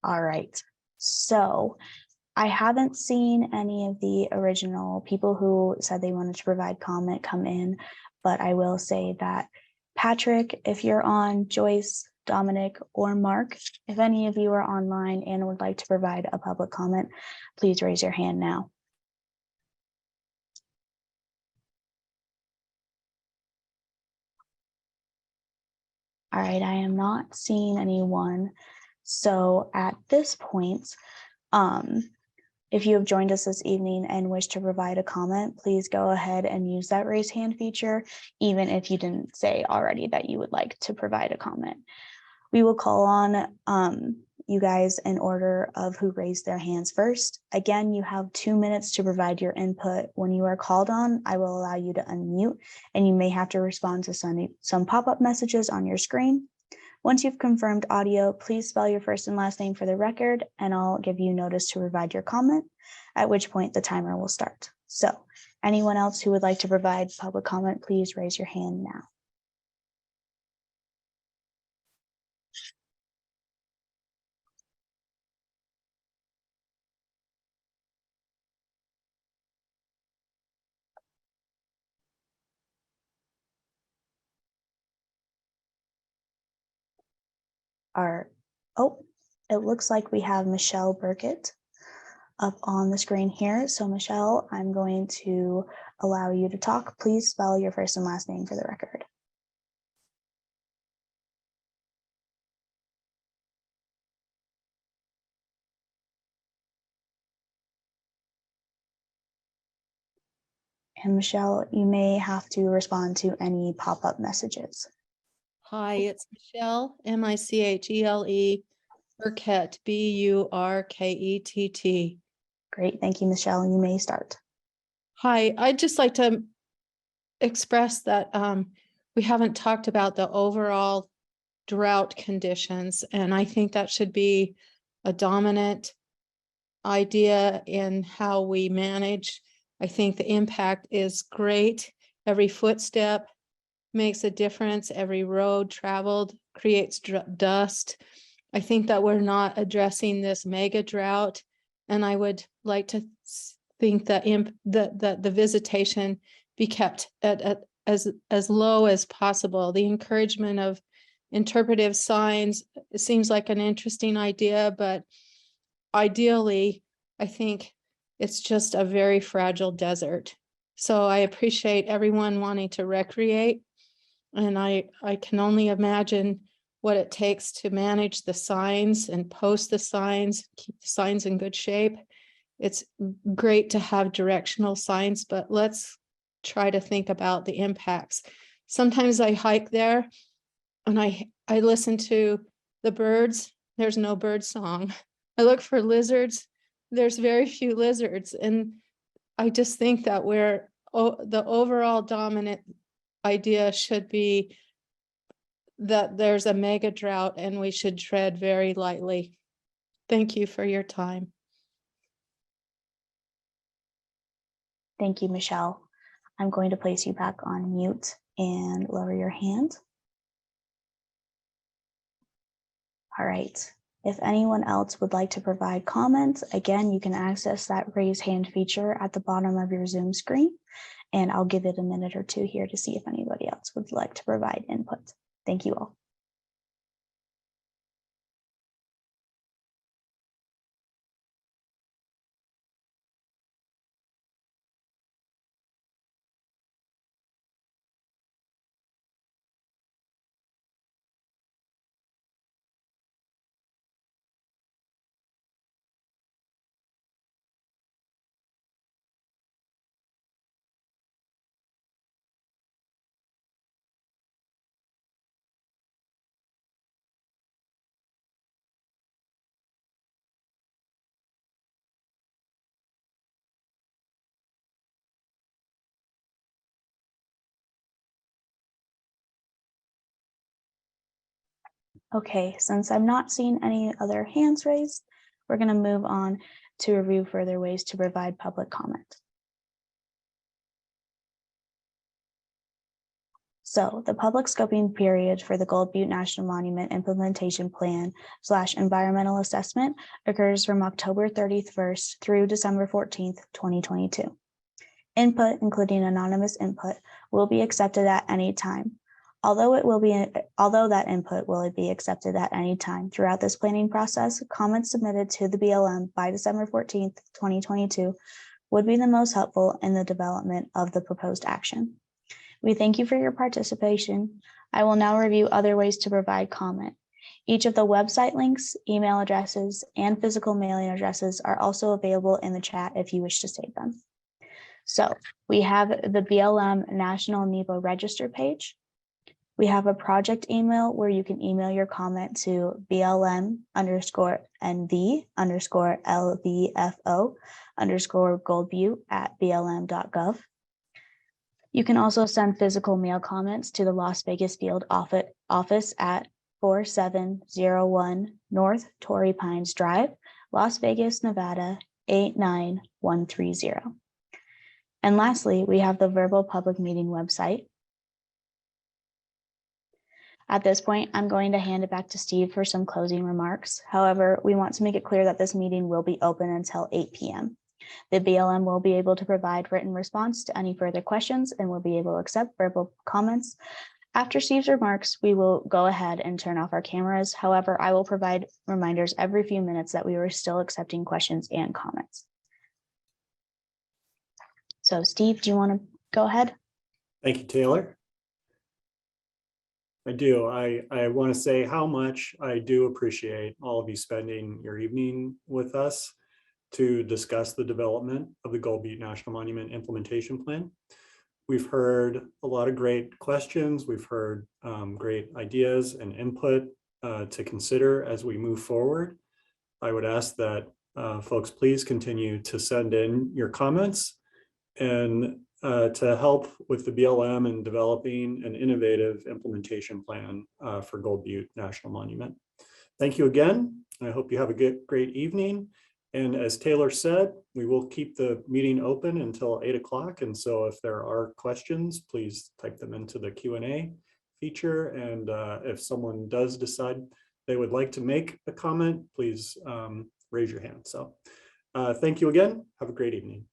All right, so I haven't seen any of the original people who said they wanted to provide comment come in, but I will say that Patrick, if you're on, Joyce, Dominic, or Mark, if any of you are online and would like to provide a public comment, please raise your hand now. All right, I am not seeing anyone. So at this point, if you have joined us this evening and wish to provide a comment, please go ahead and use that raise hand feature, even if you didn't say already that you would like to provide a comment. We will call on you guys in order of who raised their hands first. Again, you have 2 minutes to provide your input. When you are called on, I will allow you to unmute, and you may have to respond to some pop-up messages on your screen. Once you've confirmed audio, please spell your first and last name for the record, and I'll give you notice to provide your comment, at which point the timer will start. So anyone else who would like to provide public comment, please raise your hand now. It looks like we have Michelle Burkett up on the screen here. So Michelle, I'm going to allow you to talk. Please spell your first and last name for the record. And Michelle, you may have to respond to any pop-up messages. Hi, it's Michelle, M-I-C-H-E-L-E, Burkett, B-U-R-K-E-T-T. Great, thank you, Michelle. You may start. Hi, I'd just like to express that we haven't talked about the overall drought conditions, and I think that should be a dominant idea in how we manage. I think the impact is great. Every footstep makes a difference. Every road traveled creates dust. I think that we're not addressing this mega drought, and I would like to think that the visitation be kept at as low as possible. The encouragement of interpretive signs, it seems like an interesting idea, but ideally, I think it's just a very fragile desert. So I appreciate everyone wanting to recreate, and I can only imagine what it takes to manage the signs and post the signs, keep the signs in good shape. It's great to have directional signs, but let's try to think about the impacts. Sometimes I hike there and I listen to the birds. There's no bird song. I look for lizards. There's very few lizards. And I just think that the overall dominant idea should be that there's a mega drought and we should tread very lightly. Thank you for your time. Thank you, Michelle. I'm going to place you back on mute and lower your hand. All right. If anyone else would like to provide comments, again, you can access that raise hand feature at the bottom of your Zoom screen, and I'll give it a minute or two here to see if anybody else would like to provide input. Thank you all. Okay, since I'm not seeing any other hands raised, we're going to move on to review further ways to provide public comment. So the public scoping period for the Gold Butte National Monument Implementation Plan / environmental assessment occurs from October 31st through December 14th, 2022. Input, including anonymous input, will be accepted at any time. Although that input will be accepted at any time throughout this planning process, comments submitted to the BLM by December 14th, 2022 would be the most helpful in the development of the proposed action. We thank you for your participation. I will now review other ways to provide comment. Each of the website links, email addresses, and physical mailing addresses are also available in the chat if you wish to save them. So we have the BLM National NEPA Register page. We have a project email where you can email your comment to BLM_NV_LVFO_GoldButte@blm.gov. You can also send physical mail comments to the Las Vegas Field office at 4701 North Torrey Pines Drive, Las Vegas, Nevada 89130. And lastly, we have the verbal public meeting website. At this point, I'm going to hand it back to Steve for some closing remarks. However, we want to make it clear that this meeting will be open until 8 p.m. The BLM will be able to provide written response to any further questions and will be able to accept verbal comments. After Steve's remarks, we will go ahead and turn off our cameras. However, I will provide reminders every few minutes that we are still accepting questions and comments. So Steve, do you want to go ahead? Thank you, Taylor. I do. I want to say how much I do appreciate all of you spending your evening with us to discuss the development of the Gold Butte National Monument Implementation Plan. We've heard a lot of great questions. We've heard great ideas and input to consider as we move forward. I would ask that folks please continue to send in your comments and to help with the BLM in developing an innovative implementation plan for Gold Butte National Monument. Thank you again. I hope you have a great evening. And as Taylor said, we will keep the meeting open until 8 o'clock. And so if there are questions, please type them into the Q&A feature. And if someone does decide they would like to make a comment, please raise your hand. So thank you again. Have a great evening.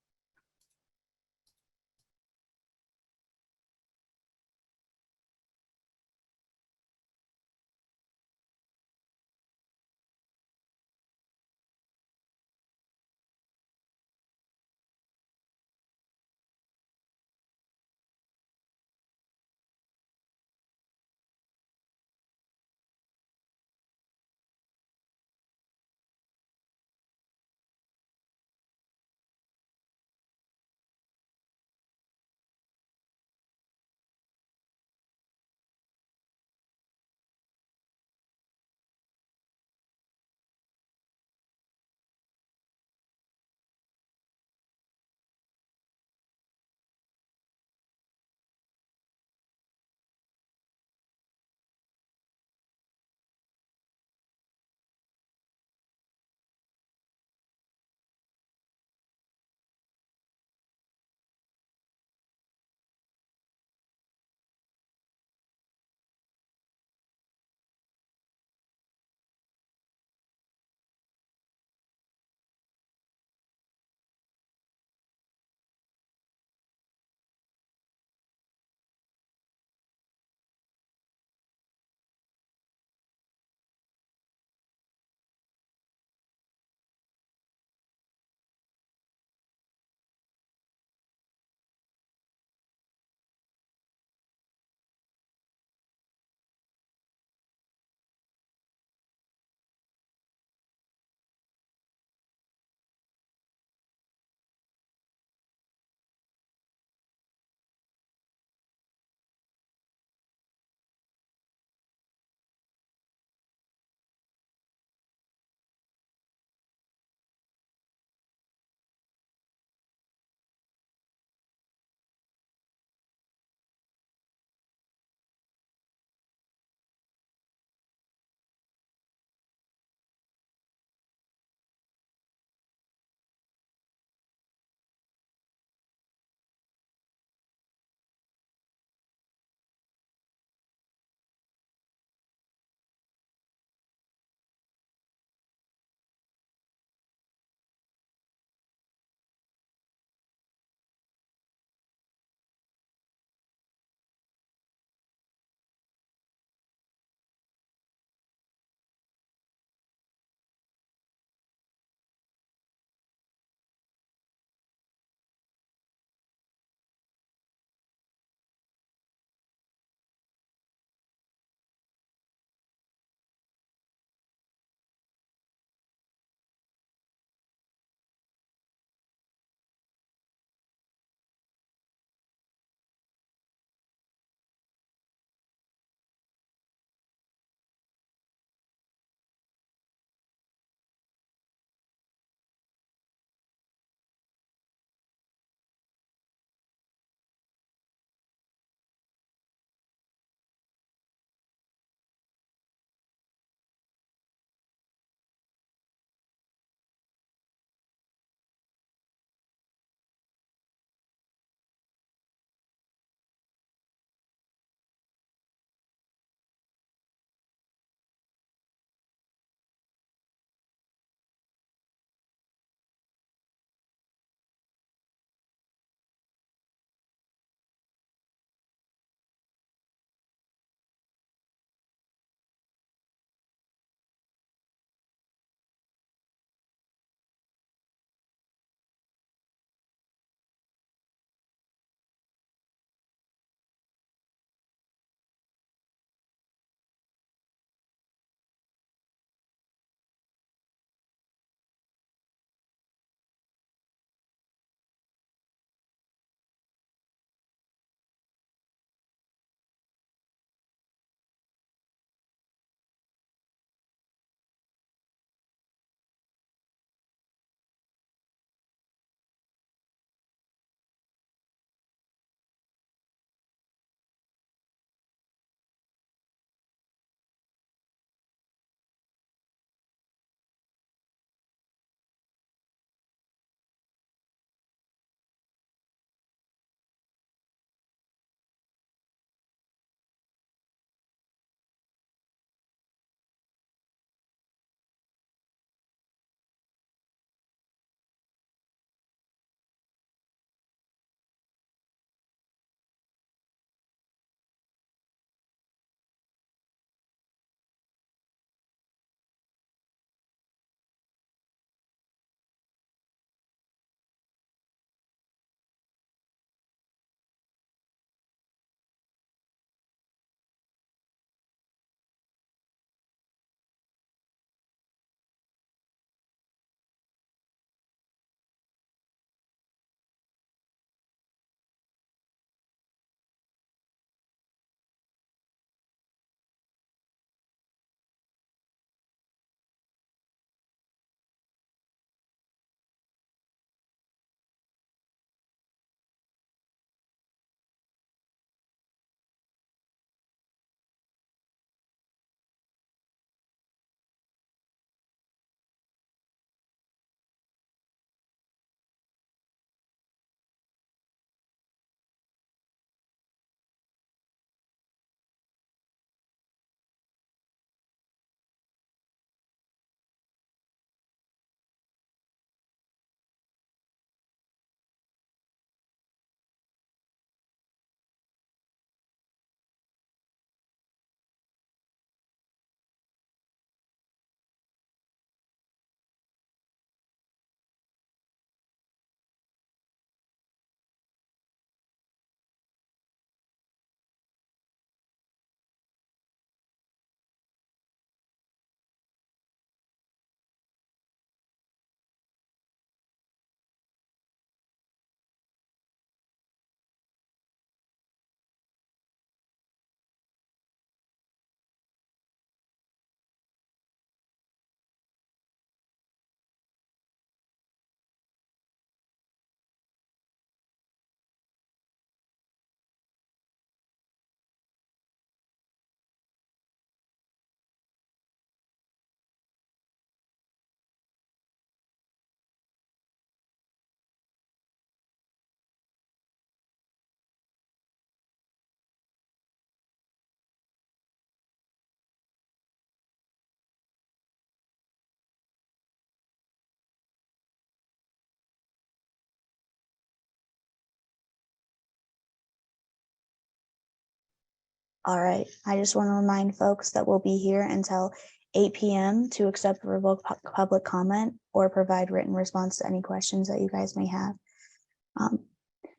All right, I just want to remind folks that we'll be here until 8 p.m. to accept or revoke public comment or provide written response to any questions that you guys may have.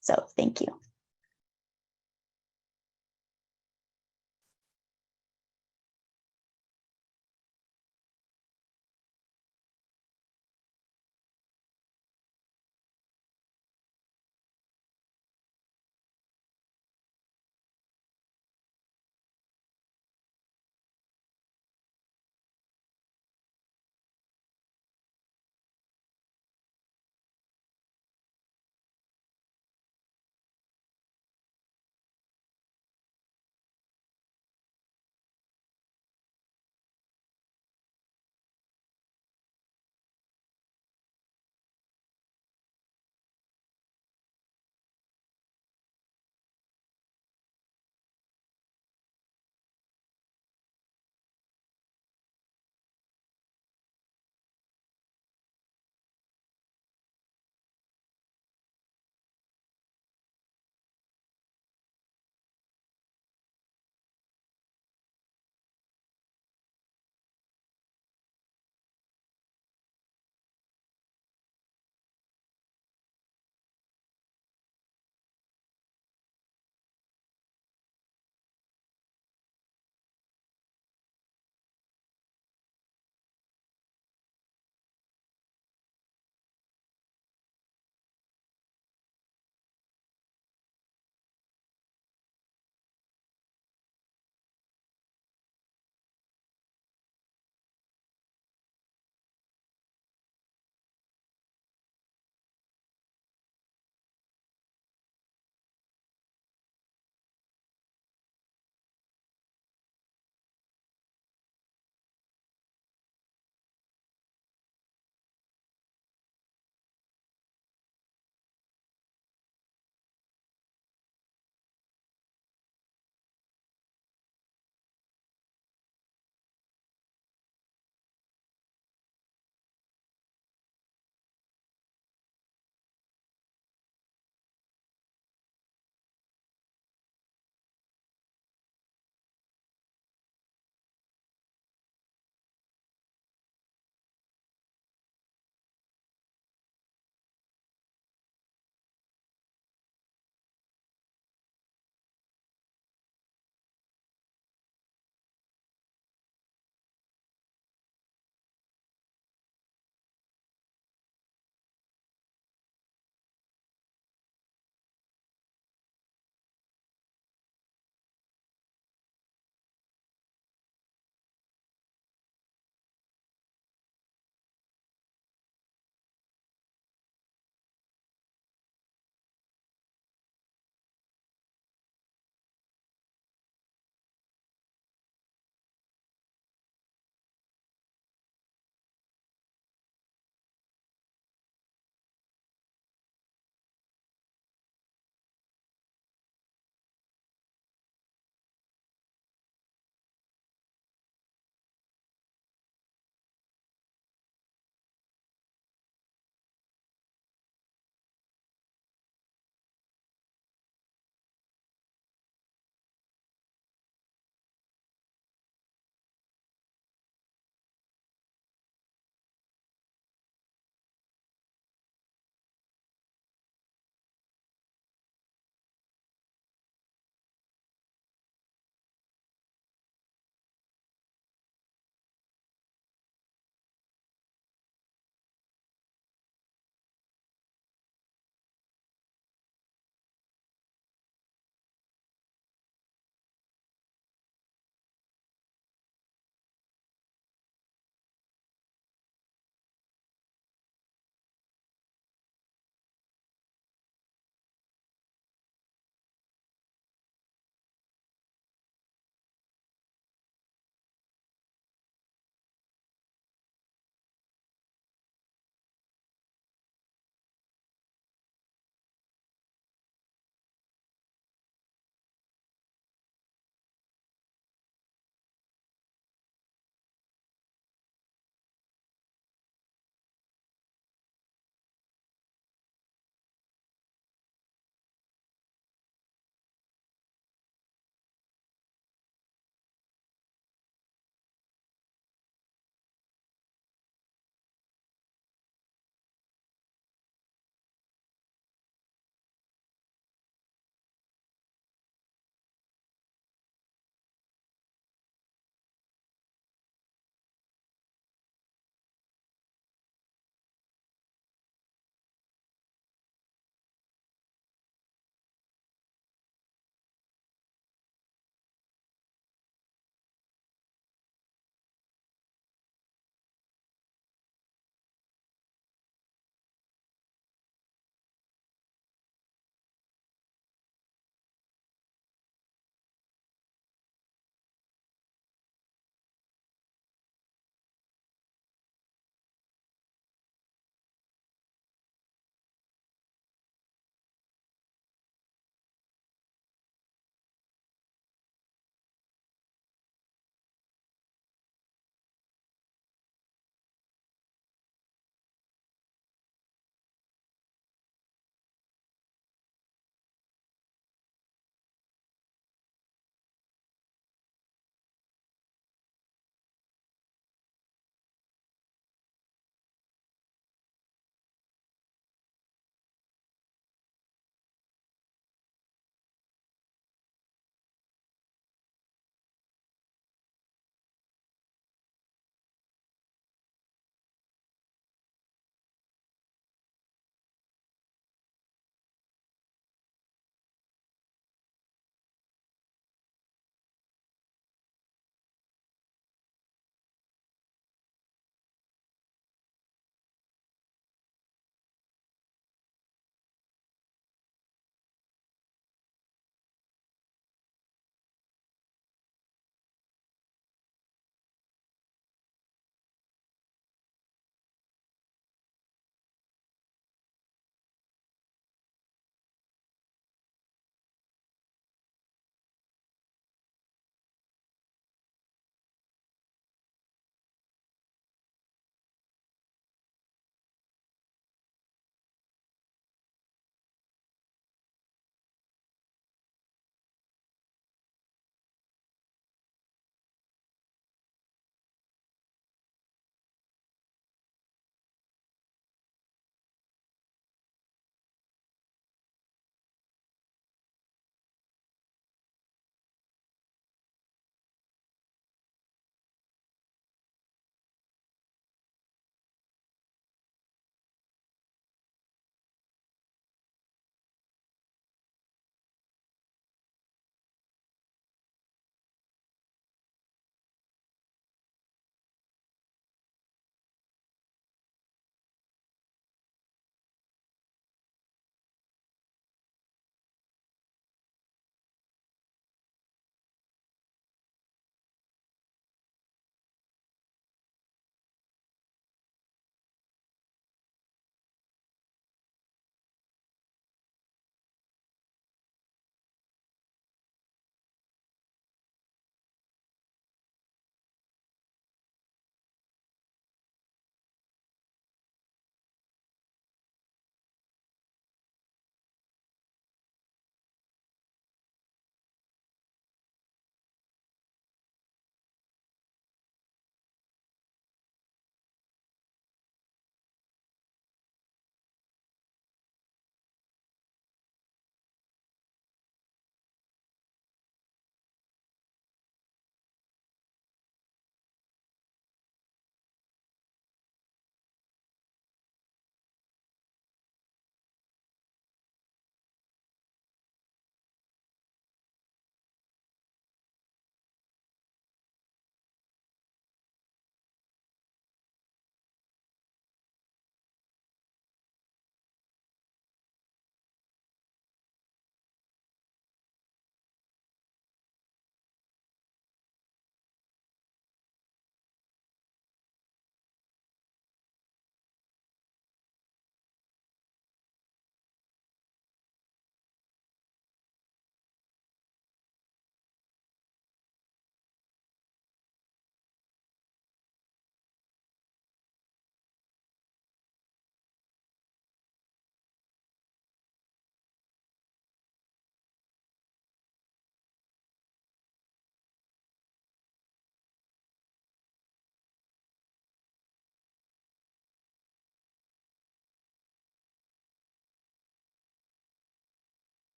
So thank you.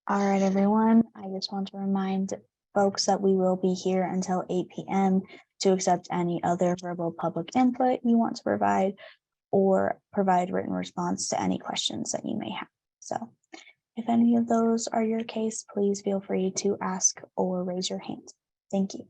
All right, everyone. I just want to remind folks that we will be here until 8 p.m. to accept any other verbal public input you want to provide or provide written response to any questions that you may have. So if any of those are your case, please feel free to ask or raise your hand. Thank you.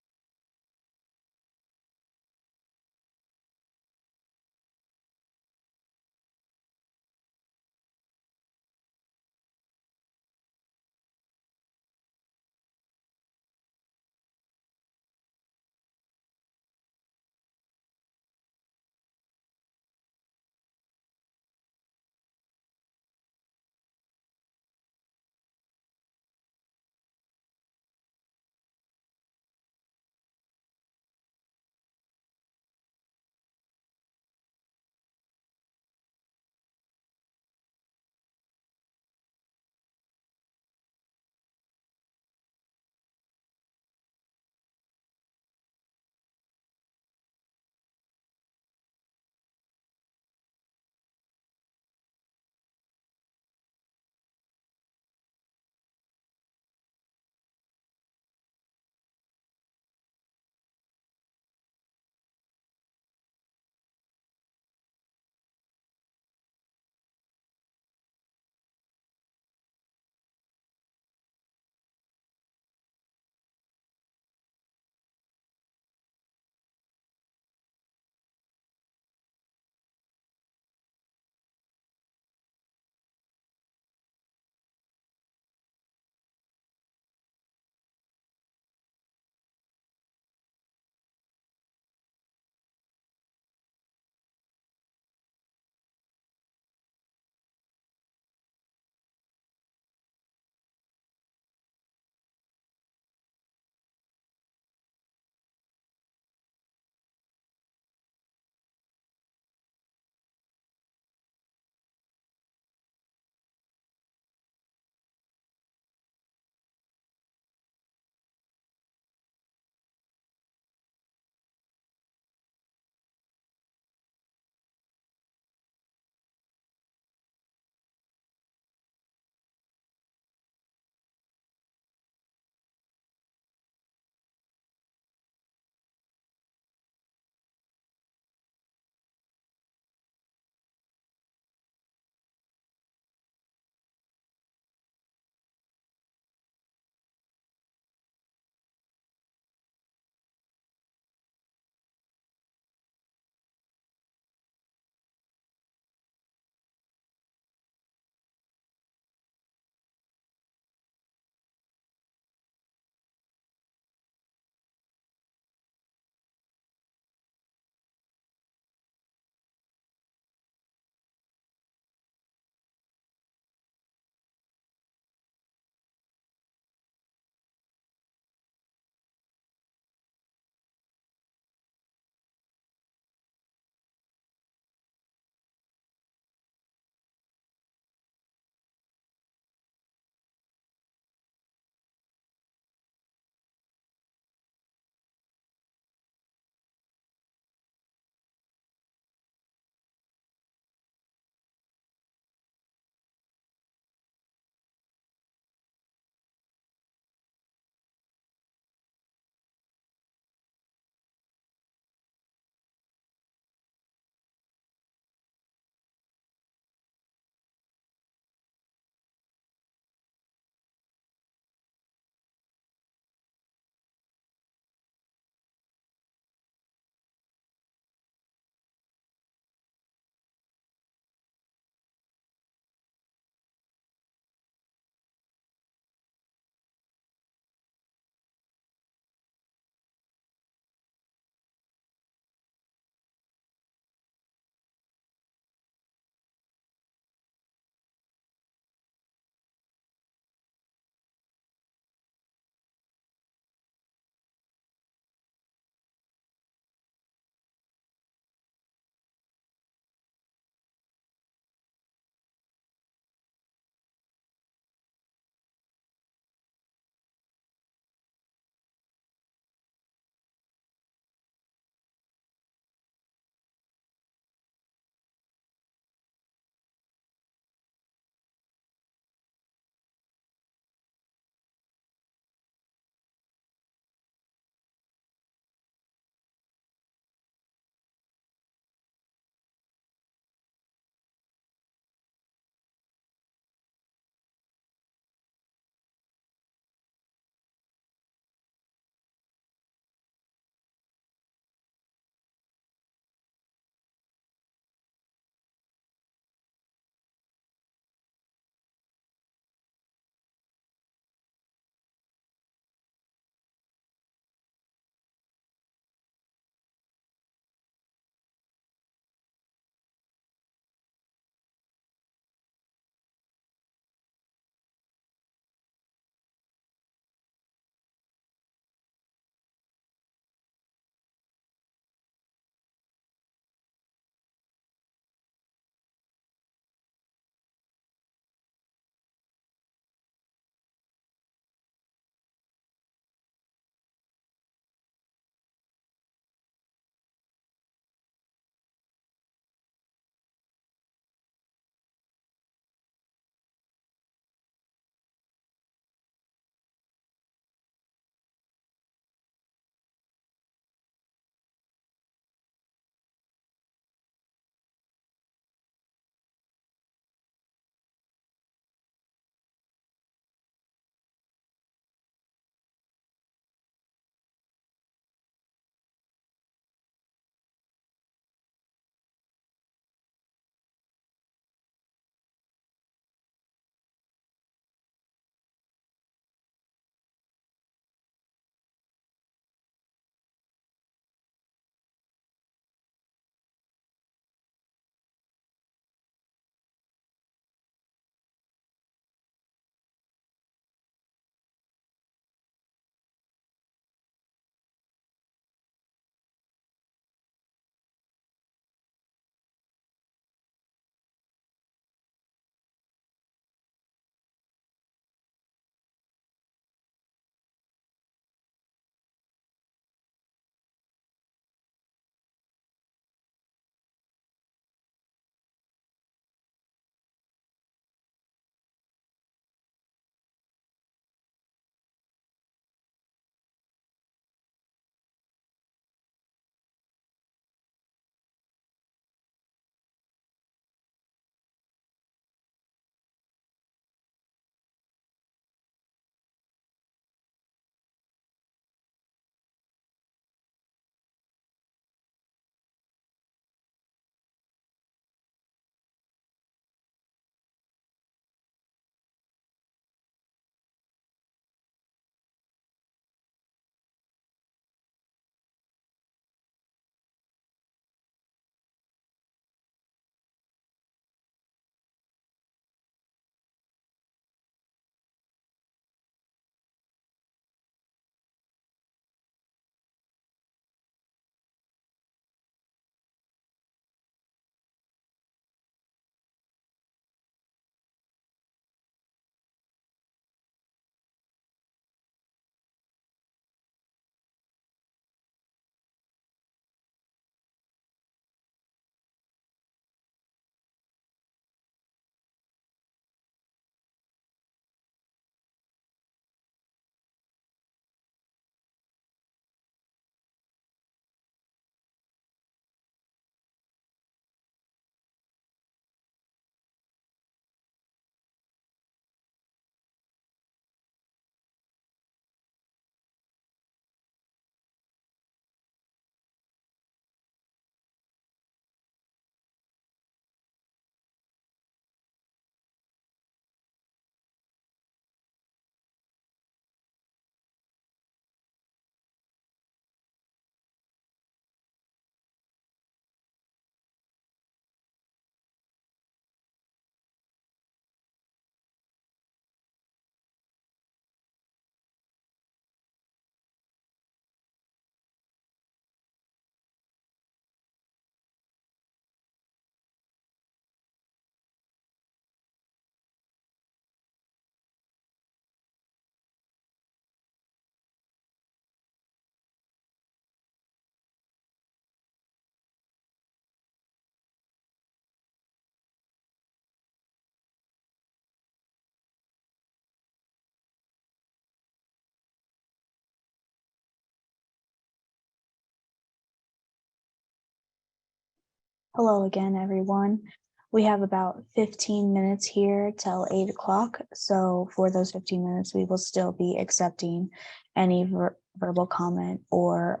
Hello again, everyone. We have about 15 minutes here till 8 o'clock. So for those 15 minutes, we will still be accepting any verbal comment or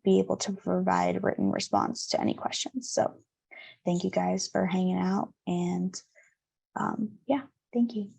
be able to provide written response to any questions. So thank you guys for hanging out, and yeah, thank you.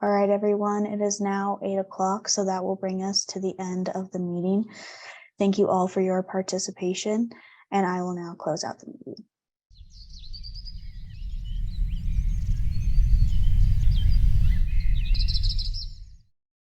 All right, everyone, it is now 8 o'clock, so that will bring us to the end of the meeting. Thank you all for your participation, and I will now close out the meeting.